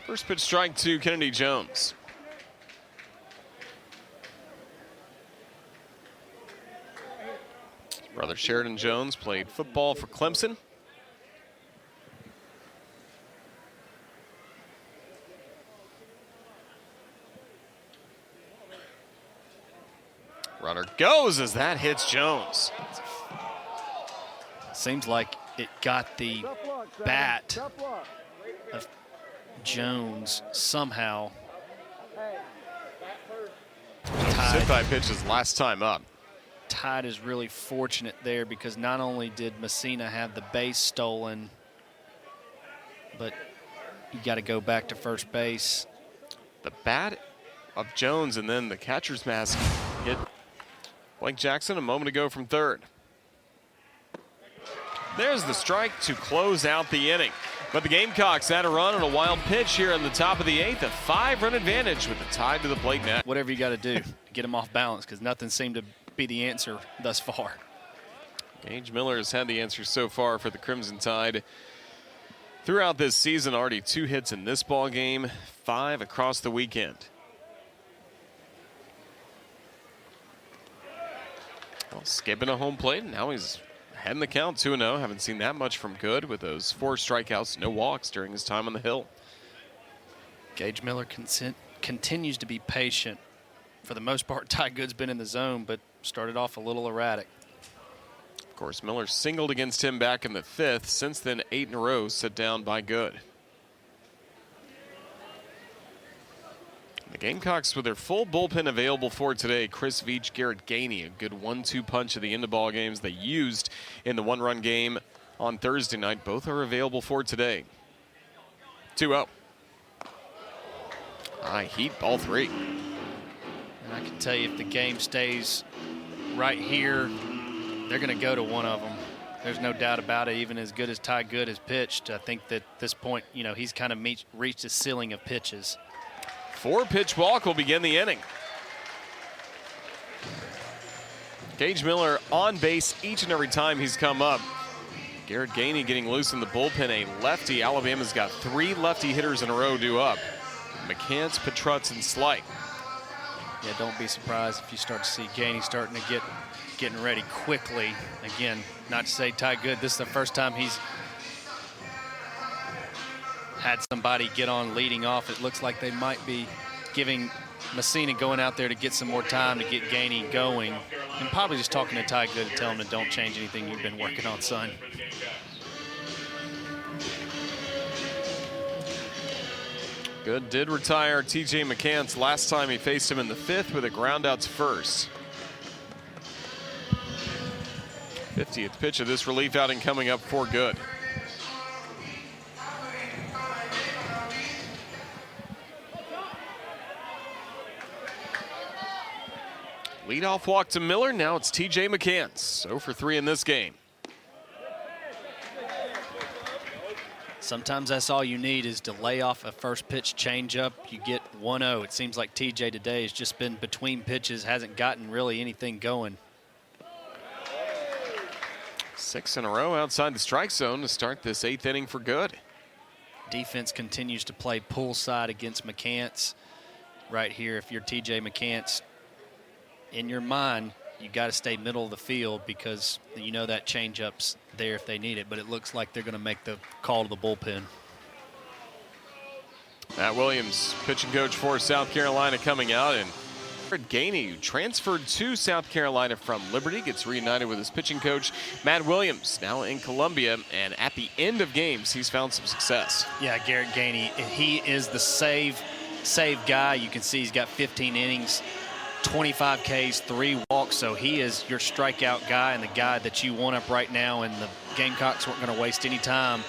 First pitch strike to Kennedy Jones. His brother Sheridan Jones played football for Clemson. Runner goes as that hits Jones. Seems like it got the bat of Jones somehow. Sit by pitches last time up. Tide is really fortunate there because not only did Messina have the base stolen, but you got to go back to first base. The bat of Jones and then the catcher's mask hit Blake Jackson a moment ago from third. There's the strike to close out the inning. But the Gamecocks had a run on a wild pitch here in the top of the 8th, a 5-run advantage with the Tide to the plate net. Whatever you got to do to get them off balance, because nothing seemed to be the answer thus far. Gage Miller has had the answer so far for the Crimson Tide throughout this season. Already 2 hits in this ball game, 5 across the weekend. Well, skipping a home plate, now he's heading the count 2-0. Haven't seen that much from Good with those 4 strikeouts, no walks during his time on the hill. Gage Miller continues to be patient. For the most part, Ty Good's been in the zone, but started off a little erratic. Of course, Miller singled against him back in the 5th. Since then, 8 in a row set down by Good. The Gamecocks with their full bullpen available for today. Chris Veach, Garrett Gainey, a good 1-2 punch at the end of ball games they used in the 1-run game on Thursday night. Both are available for today. 2-0. High heat, ball 3. And I can tell you if the game stays right here, they're going to go to one of them. There's no doubt about it. Even as good as Ty Good has pitched, I think that at this point, you know, he's kind of reached his ceiling of pitches. 4-pitch walk will begin the inning. Gage Miller on base each and every time he's come up. Garrett Gainey getting loose in the bullpen, a lefty. Alabama's got 3 lefty hitters in a row due up. McCants, Petrutz, and Slight. Yeah, don't be surprised if you start to see Gainey starting to getting ready quickly. Again, not to say Ty Good, this is the first time he's had somebody get on leading off. It looks like they might be giving Messina going out there to get some more time to get Gainey going. And probably just talking to Ty Good to tell him to don't change anything you've been working on, son. Good did retire T.J. McCants last time he faced him in the 5th with a ground out to first. 50th pitch of this relief outing coming up for Good. Leadoff walk to Miller. Now it's T.J. McCants. 0 for 3 in this game. Sometimes that's all you need is to lay off a first pitch changeup. You get 1-0. It seems like TJ today has just been between pitches, hasn't gotten really anything going. 6 in a row outside the strike zone to start this 8th inning for Good. Defense continues to play poolside against McCants. Right here, if you're TJ McCants, in your mind, you got to stay middle of the field because you know that changeup's there if they need it. But it looks like they're going to make the call to the bullpen. Matt Williams, pitching coach for South Carolina, coming out, and Garrett Gainey, who transferred to South Carolina from Liberty, gets reunited with his pitching coach, Matt Williams, now in Columbia, and at the end of games, he's found some success. Yeah, Garrett Gainey, he is the save guy. You can see he's got 15 innings, 25 Ks, 3 walks, so he is your strikeout guy and the guy that you want up right now, and the Gamecocks weren't going to waste any time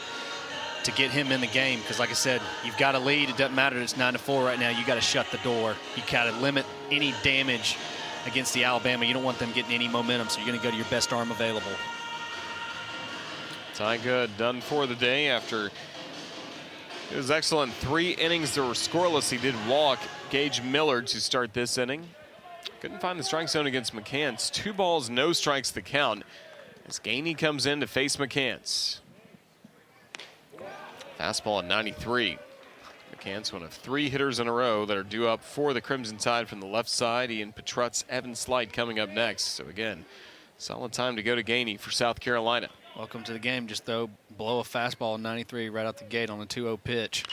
to get him in the game because, like I said, you've got a lead. It doesn't matter that it's 9-4 right now. You got to shut the door. You got to limit any damage against the Alabama. You don't want them getting any momentum, so you're going to go to your best arm available. Ty Good done for the day after it was excellent. 3 innings that were scoreless. He did walk Gage Miller to start this inning. Couldn't find the strike zone against McCants. 2 balls, no strikes the count as Gainey comes in to face McCants. Fastball at 93. McCants, one of 3 hitters in a row that are due up for the Crimson Tide from the left side. Ian Petrutz, Evan Slight coming up next. So again, solid time to go to Gainey for South Carolina. Welcome to the game. Just blow a fastball at 93 right out the gate on a 2-0 pitch.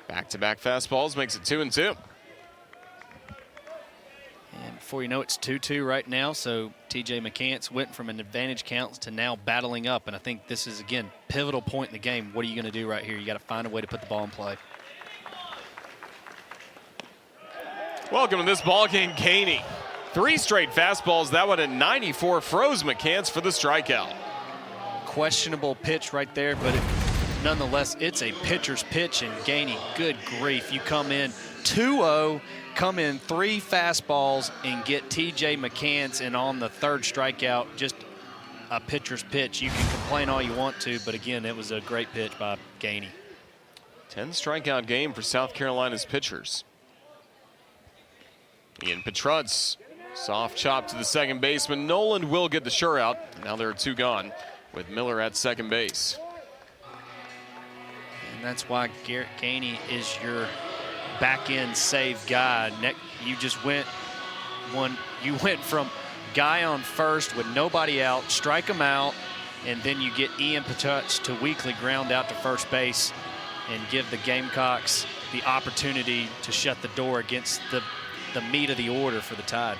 Back-to-back fastballs makes it 2-2. And before you know it's 2-2 right now, so TJ McCants went from an advantage count to now battling up, and I think this is, again, pivotal point in the game. What are you going to do right here? You got to find a way to put the ball in play. Welcome to this ball game, Gainey. 3 straight fastballs. That one at 94 froze McCants for the strikeout. Questionable pitch right there, but nonetheless, it's a pitcher's pitch, and Gainey, good grief. You come in 2-0, come in 3 fastballs, and get TJ McCants, and on the 3rd strikeout, just a pitcher's pitch. You can complain all you want to, but again, it was a great pitch by Gainey. 10 strikeout game for South Carolina's pitchers. Ian Petrutz, soft chop to the second baseman. Nolan will get the shutout. Now there are 2 gone with Miller at second base. And that's why Garrett Gainey is your back-end save guy. You just went from guy on first with nobody out, strike him out, and then you get Ian Petrutz to weakly ground out to first base and give the Gamecocks the opportunity to shut the door against the meat of the order for the Tide.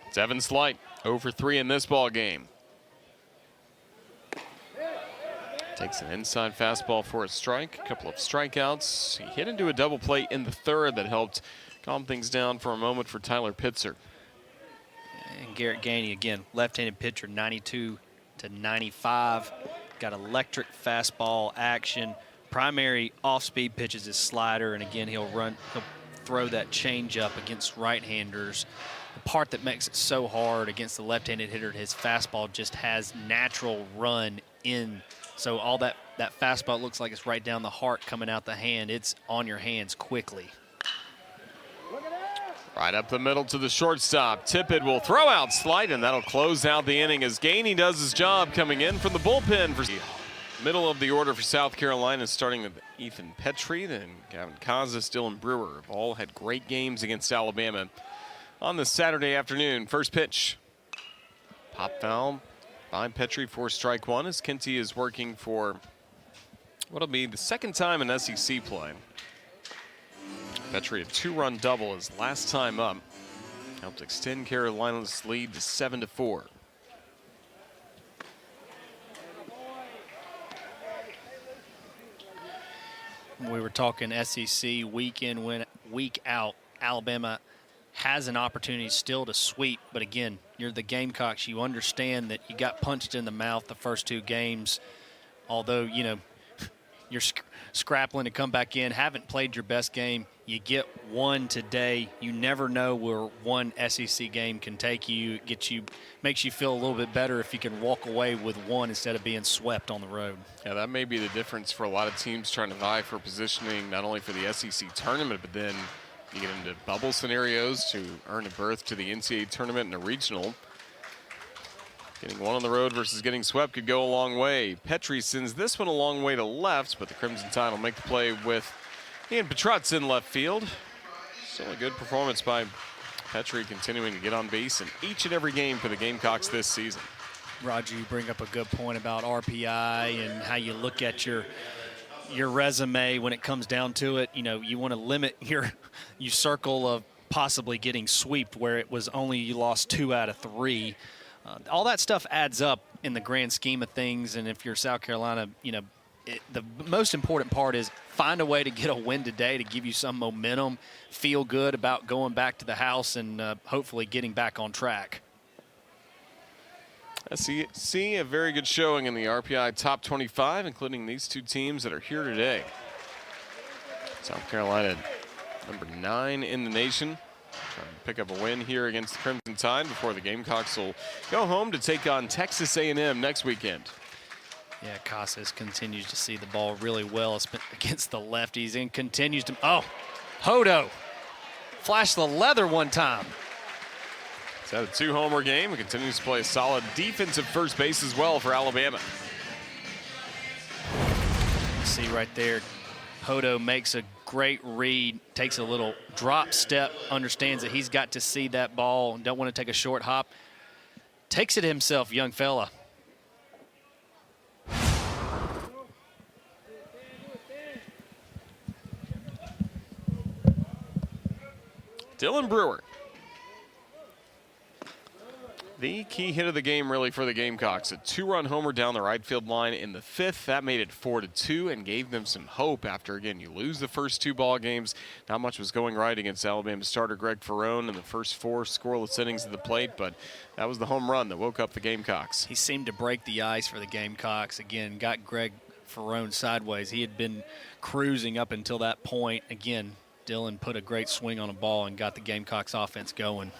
It's Evan Slight, 0 for 3 in this ball game. Takes an inside fastball for a strike, a couple of strikeouts. He hit into a double play in the 3rd that helped calm things down for a moment for Tyler Pitzer. And Garrett Gainey, again, left-handed pitcher, 92 to 95. Got electric fastball action. Primary off-speed pitches his slider, and again, he'll throw that changeup against right-handers. The part that makes it so hard against the left-handed hitter, his fastball just has natural run in. So all that fastball looks like it's right down the heart coming out the hand. It's on your hands quickly. Right up the middle to the shortstop. Tippett will throw out Slight, and that'll close out the inning as Gainey does his job coming in from the bullpen. For middle of the order for South Carolina, starting with Ethan Petrie, then Gavin Kaza, Dylan Brewer. Have all had great games against Alabama on this Saturday afternoon. First pitch. Pop foul by Petrie for strike 1 as Kenty is working for what'll be the 2nd time in SEC play. Petrie, a 2-run double his last time up. Helped extend Carolina's lead to 7-4. We were talking SEC week in, week out. Alabama has an opportunity still to sweep, but again, you're the Gamecocks. You understand that you got punched in the mouth the first 2 games, although, you know, you're scrapping to come back in, haven't played your best game. You get one today. You never know where one SEC game can take you. Makes you feel a little bit better if you can walk away with one instead of being swept on the road. Yeah, that may be the difference for a lot of teams trying to vie for positioning, not only for the SEC tournament, but then You get into bubble scenarios to earn a berth to the NCAA tournament and a regional. Getting one on the road versus getting swept could go a long way. Petrie sends this one a long way to left, but the Crimson Tide will make the play with Ian Petrutz in left field. Still a good performance by Petrie, continuing to get on base in each and every game for the Gamecocks this season. Roger, you bring up a good point about RPI and how you look at your resume when it comes down to it. You know, you want to limit your circle of possibly getting swept where it was only you lost 2 out of 3. All that stuff adds up in the grand scheme of things, and if you're South Carolina, you know, the most important part is find a way to get a win today to give you some momentum, feel good about going back to the house, and hopefully getting back on track. I see a very good showing in the RPI top 25, including these two teams that are here today. South Carolina, number 9 in the nation, trying to pick up a win here against the Crimson Tide before the Gamecocks will go home to take on Texas A&M next weekend. Yeah, Casas continues to see the ball really well against the lefties and continues to. Oh, Hodo flashed the leather one time. He's had a 2-homer game and continues to play a solid defensive first base as well for Alabama. See right there, Hodo makes a great read, takes a little drop step, understands that he's got to see that ball and don't want to take a short hop. Takes it himself, young fella. Dylan Brewer. The key hit of the game really for the Gamecocks. A 2-run homer down the right field line in the 5th. That made it 4-2 and gave them some hope after, again, you lose the first 2 ball games. Not much was going right against Alabama starter Greg Ferrone in the first 4 scoreless innings at the plate, but that was the home run that woke up the Gamecocks. He seemed to break the ice for the Gamecocks. Again, got Greg Ferrone sideways. He had been cruising up until that point. Again, Dylan put a great swing on a ball and got the Gamecocks offense going.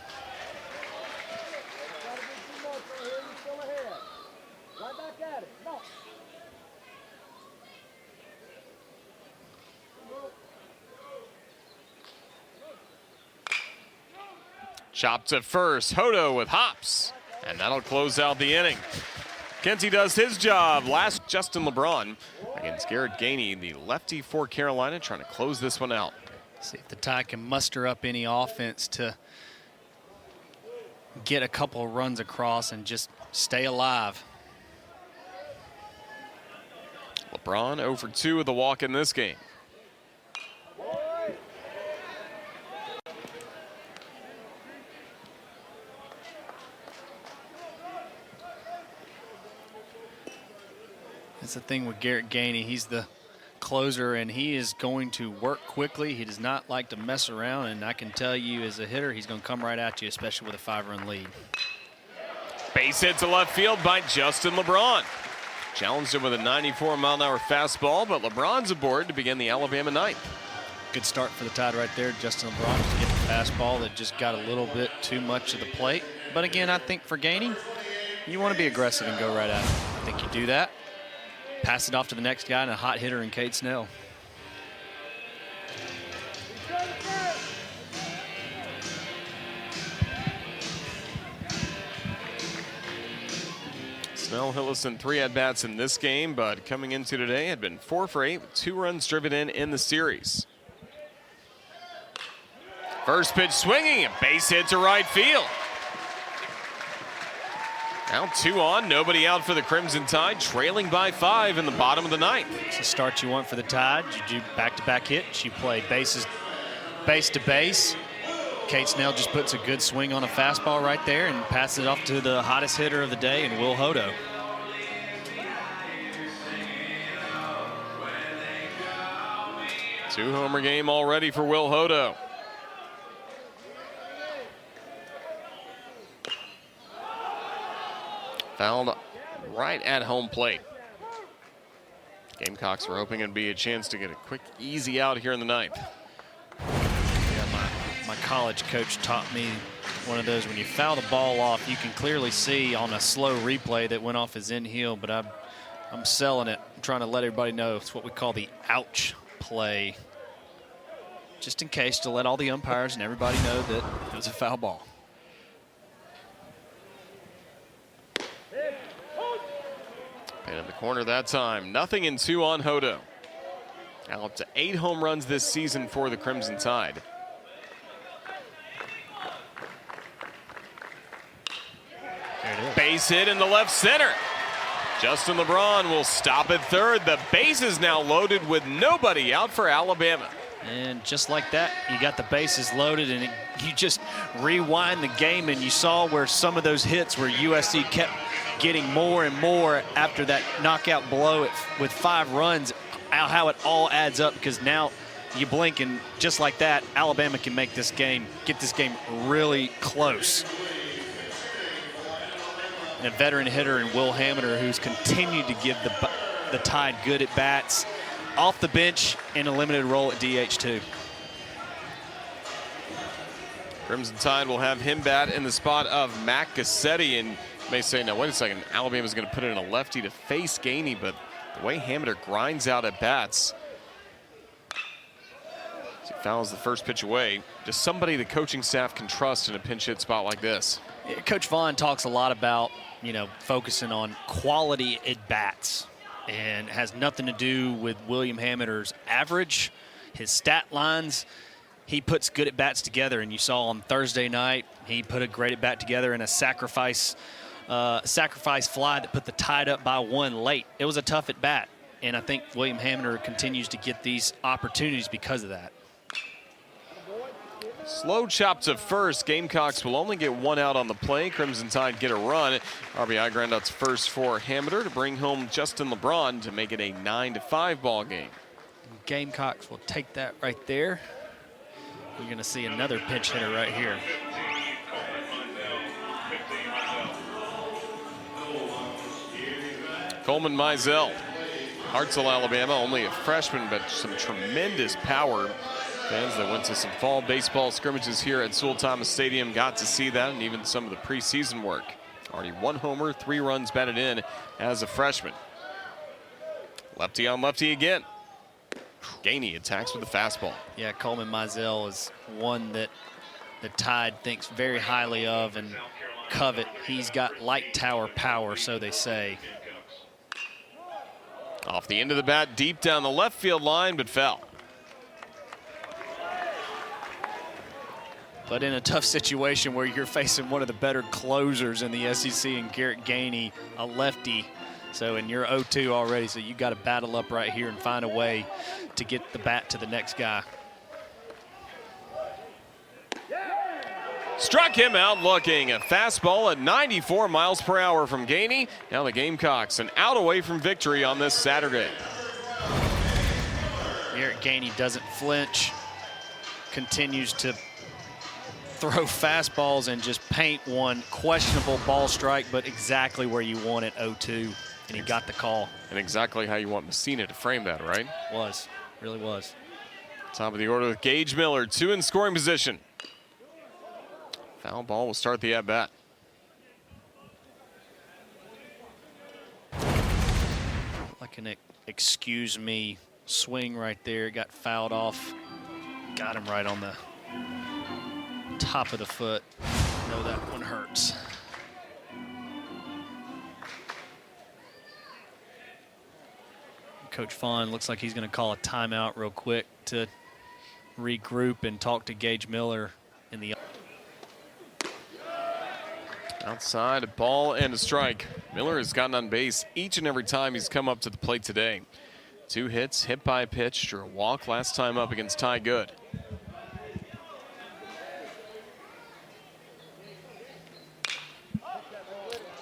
Chopped to first, Hodo with hops, and that'll close out the inning. Kenty does his job. Last, Justin LeBron against Garrett Gainey, the lefty for Carolina, trying to close this one out. See if the Tide can muster up any offense to get a couple of runs across and just stay alive. LeBron 0 for 2 with a walk in this game. That's the thing with Garrett Gainey. He's the closer, and he is going to work quickly. He does not like to mess around, and I can tell you as a hitter, he's going to come right at you, especially with a 5-run lead. Base hit to left field by Justin LeBron. Challenged him with a 94-mile-an-hour fastball, but LeBron's aboard to begin the Alabama ninth. Good start for the Tide right there. Justin LeBron just getting the fastball that just got a little bit too much of the plate. But again, I think for Gainey, you want to be aggressive and go right at it. I think you do that. Pass it off to the next guy and a hot hitter in Cade Snell. Snell hitless in 3 at-bats in this game, but coming into today had been 4 for 8 with 2 runs driven in the series. First pitch swinging, a base hit to right field. Now 2 on, nobody out for the Crimson Tide, trailing by 5 in the bottom of the ninth. It's the start you want for the Tide. You do back-to-back hits. You play base to base. Cade Snell just puts a good swing on a fastball right there and passes it off to the hottest hitter of the day, and Will Hodo. Two-homer game already for Will Hodo. Fouled right at home plate. Gamecocks were hoping it'd be a chance to get a quick, easy out here in the ninth. Yeah, my college coach taught me one of those, when you foul the ball off, you can clearly see on a slow replay that went off his in heel, but I'm selling it. I'm trying to let everybody know it's what we call the ouch play. just in case, to let all the umpires and everybody know that it was a foul ball. And in the corner that time, 0-2 on Hodo. Now up to 8 home runs this season for the Crimson Tide. There it is. Base hit in the left center. Justin LeBron will stop at third. The base is now loaded with nobody out for Alabama. And just like that, you got the bases loaded, and you just rewind the game, and you saw where some of those hits where USC kept getting more and more after that knockout blow with 5 runs, how it all adds up, because now you blink, and just like that, Alabama can make this game, get this game really close. And a veteran hitter in Will Hamiter, who's continued to give the Tide good at bats, off the bench in a limited role at DH too. Crimson Tide will have him bat in the spot of Mac Gassetti, and you may say, now wait a second, Alabama's going to put in a lefty to face Gainey, but the way Hamiter grinds out at bats, as he fouls the first pitch away, just somebody the coaching staff can trust in a pinch hit spot like this. Coach Vaughn talks a lot about, you know, focusing on quality at bats, and has nothing to do with William Hamiter's average, his stat lines. He puts good at bats together, and you saw on Thursday night he put a great at bat together in a sacrifice fly that put the Tide up by 1 late. It was a tough at bat, and I think William Hamiter continues to get these opportunities because of that. Slow chop to first. Gamecocks will only get 1 out on the play. Crimson Tide get a run. RBI groundouts first for Hamiter to bring home Justin LeBron to make it a 9-5 ball game. Gamecocks will take that right there. You're going to see another pinch hitter right here. Coleman Mizell, Hartselle, Alabama, only a freshman, but some tremendous power. Fans that went to some fall baseball scrimmages here at Sewell Thomas Stadium got to see that, and even some of the preseason work. Already 1 homer, 3 runs batted in as a freshman. Lefty on lefty again. Gainey attacks with a fastball. Yeah, Coleman Mizell is one that the Tide thinks very highly of and covet. He's got light tower power, so they say. Off the end of the bat, deep down the left field line, but foul. But in a tough situation where you're facing one of the better closers in the SEC and Garrett Gainey, a lefty. So in your 0-2 already, so you got to battle up right here and find a way to get the bat to the next guy. Struck him out looking. A fastball at 94 miles per hour from Gainey. Now the Gamecocks an out away from victory on this Saturday. Garrett Gainey doesn't flinch, continues to throw fastballs and just paint one questionable ball strike, but exactly where you want it, 0-2, and he got the call. And exactly how you want Messina to frame that, right? Really was. Top of the order with Gage Miller, 2 in scoring position. Foul ball will start the at-bat. Like an excuse me swing right there, got fouled off, got him right on the top of the foot. No, that one hurts. Coach Vaughn looks like he's going to call a timeout real quick to regroup and talk to Gage Miller in the Outside, a ball and a strike. Miller has gotten on base each and every time he's come up to the plate today. 2 hits, hit by a pitch, drew a walk last time up against Ty Good.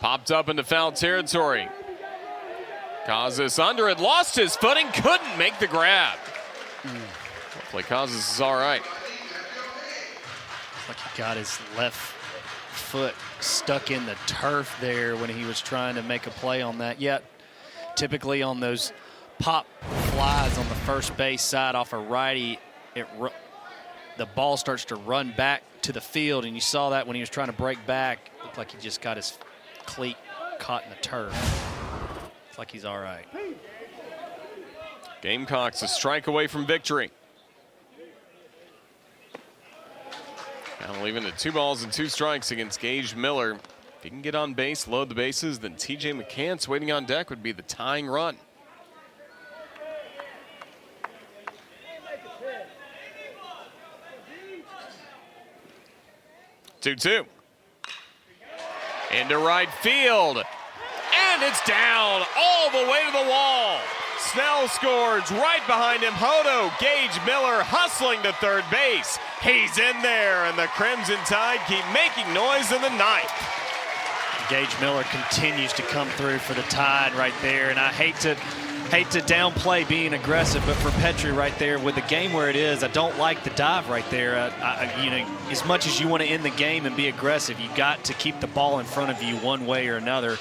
Popped up into foul territory. Casas under it, lost his footing, couldn't make the grab. Hopefully Casas is all right. Like he got his left foot stuck in the turf there when he was trying to make a play on that. Yet, typically on those pop flies on the first base side off a righty, the ball starts to run back to the field, and you saw that when he was trying to break back. Looked like he just got his cleat caught in the turf. It's like he's all right. Gamecocks a strike away from victory. Now leaving it 2 balls and 2 strikes against Gage Miller. If he can get on base, load the bases, then TJ McCants waiting on deck would be the tying run. Two. Into right field. And it's down all the way to the wall. Snell scores right behind him. Hodo, Gage Miller hustling to third base. He's in there, and the Crimson Tide keep making noise in the ninth. Gage Miller continues to come through for the Tide right there, and I hate to downplay being aggressive, but for Petrie right there with the game where it is, I don't like the dive right there. You know, as much as you want to end the game and be aggressive, you got to keep the ball in front of you one way or another.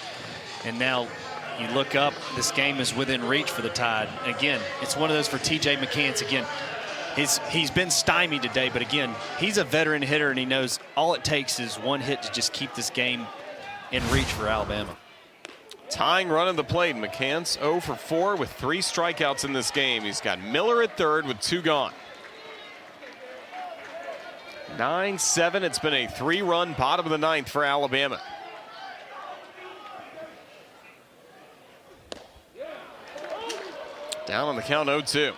And now you look up, this game is within reach for the Tide. Again, it's one of those for TJ McCants. Again, he's been stymied today, but again, he's a veteran hitter, and he knows all it takes is one hit to just keep this game in reach for Alabama. Tying run at the plate. McCants 0 for 4 with 3 strikeouts in this game. He's got Miller at third with 2 gone. 9-7. It's been a 3-run bottom of the ninth for Alabama. Down on the count 0-2.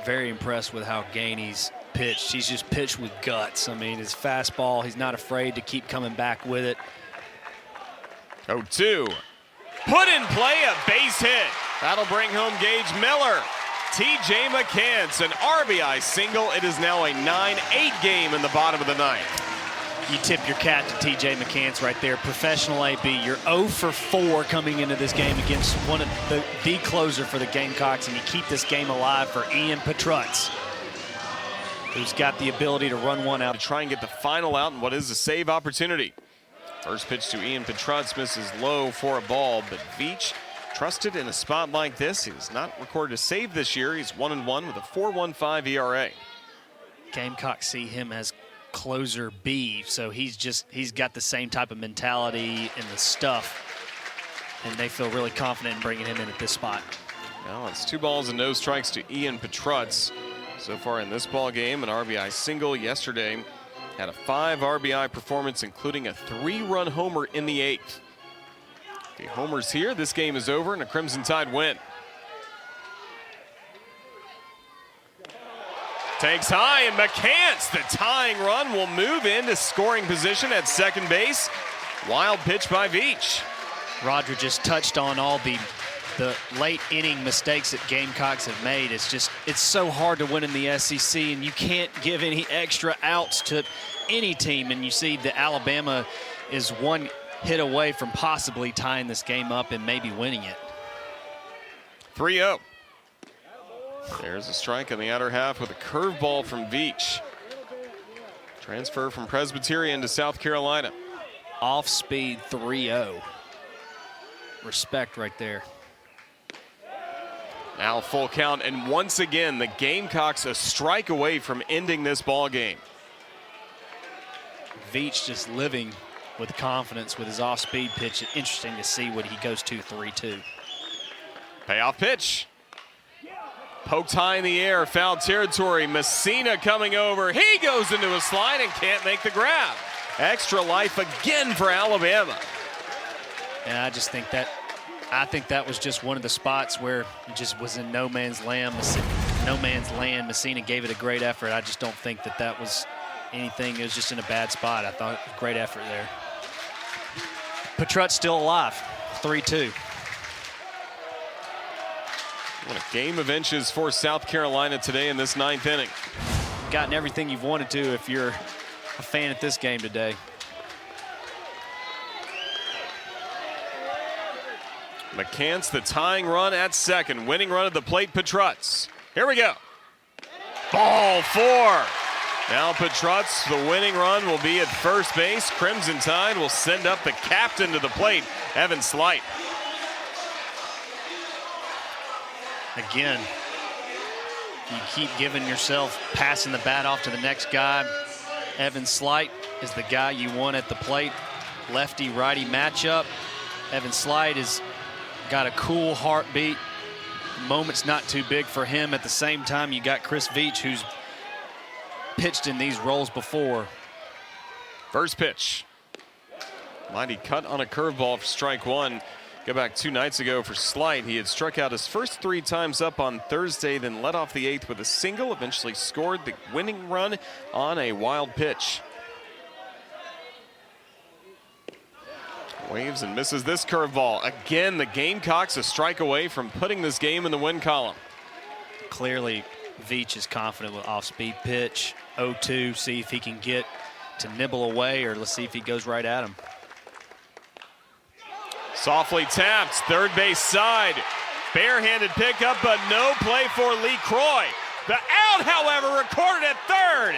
Very impressed with how Gainey's pitched. He's just pitched with guts. I mean, his fastball, he's not afraid to keep coming back with it. 0-2. Put in play, a base hit. That'll bring home Gage Miller. TJ McCants, an RBI single. It is now a 9-8 game in the bottom of the ninth. You tip your cap to TJ McCants right there. Professional AB. You're 0 for 4 coming into this game against one of the closer for the Gamecocks, and you keep this game alive for Ian Petrutz, who's got the ability to run one out. To try and get the final out in what is a save opportunity. First pitch to Ian Petrutz misses low for a ball, but Veach trusted in a spot like this. He has not recorded a save this year. He's 1-1 with a 4.15 ERA. Gamecocks see him as closer B, so he's got the same type of mentality and the stuff, and they feel really confident in bringing him in at this spot. Well, it's 2 balls and no strikes to Ian Petrutz. So far in this ball game, an RBI single yesterday. Had a 5 RBI performance, including a 3-run homer in the 8th. The homers here, this game is over, and a Crimson Tide win. Takes high, and McCants, the tying run, will move into scoring position at second base. Wild pitch by Veach. Roger just touched on all the late inning mistakes that Gamecocks have made. It's so hard to win in the SEC, and you can't give any extra outs to any team. And you see that Alabama is 1 hit away from possibly tying this game up and maybe winning it. 3-0. There's a strike on the outer half with a curveball from Veach. Transfer from Presbyterian to South Carolina. Off speed 3-0. Respect right there. Now full count, and once again, the Gamecocks a strike away from ending this ball game. Veach just living with confidence with his off-speed pitch. Interesting to see what he goes to 3-2. Payoff pitch. Poked high in the air, foul territory. Messina coming over. He goes into a slide and can't make the grab. Extra life again for Alabama. And I think that was just one of the spots where it just was in no man's land. Messina gave it a great effort. I just don't think that was anything. It was just in a bad spot. I thought great effort there. Petrutz still alive, 3-2. What a game of inches for South Carolina today in this 9th inning. Gotten everything you've wanted to if you're a fan at this game today. McCants, the tying run at second. Winning run at the plate, Petrutz. Here we go. Ball 4. Now Petrutz, the winning run will be at first base. Crimson Tide will send up the captain to the plate, Evan Slight. Again, you keep giving yourself, passing the bat off to the next guy. Evan Slight is the guy you want at the plate. Lefty-righty matchup. Evan Slight has got a cool heartbeat. The moment's not too big for him. At the same time, you got Chris Veach, who's pitched in these roles before. First pitch. Mighty cut on a curveball for strike one. Go back 2 nights ago for Slight. He had struck out his first 3 times up on Thursday, then led off the 8th with a single, eventually scored the winning run on a wild pitch. Waves and misses this curveball. Again, the Gamecocks a strike away from putting this game in the win column. Clearly, Veach is confident with off-speed pitch. 0-2, see if he can get to nibble away, or let's see if he goes right at him. Softly tapped, third base side. Barehanded pickup, but no play for Lee Croy. The out, however, recorded at third.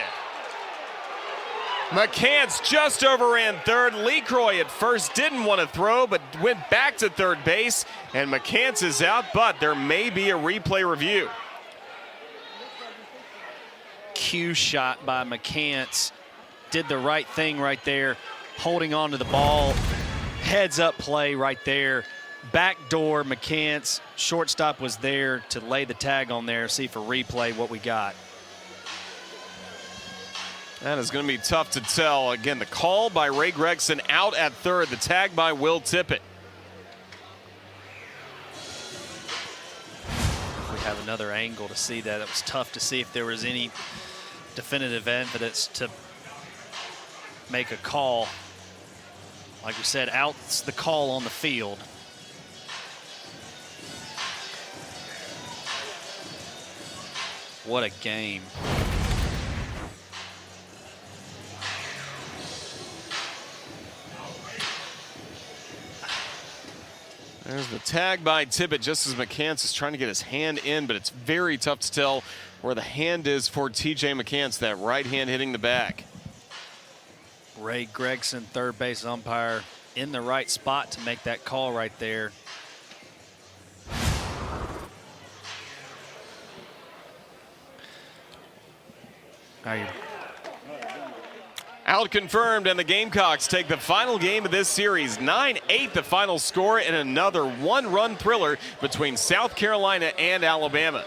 McCants just overran third. Lee Croy at first didn't want to throw, but went back to third base. And McCants is out, but there may be a replay review. Cue shot by McCants. Did the right thing right there, holding on to the ball. Heads up play right there. Backdoor McCants. Shortstop was there to lay the tag on there. See for replay what we got. That is going to be tough to tell. Again, the call by Ray Gregson out at third. The tag by Will Tippett. We have another angle to see that. It was tough to see if there was any definitive evidence to make a call. Like we said, out's the call on the field. What a game. There's the tag by Tippett just as McCants is trying to get his hand in, but it's very tough to tell where the hand is for TJ McCants, that right hand hitting the back. Ray Gregson, third base umpire, in the right spot to make that call right there. Out confirmed, and the Gamecocks take the final game of this series. 9-8 the final score, and another one-run thriller between South Carolina and Alabama.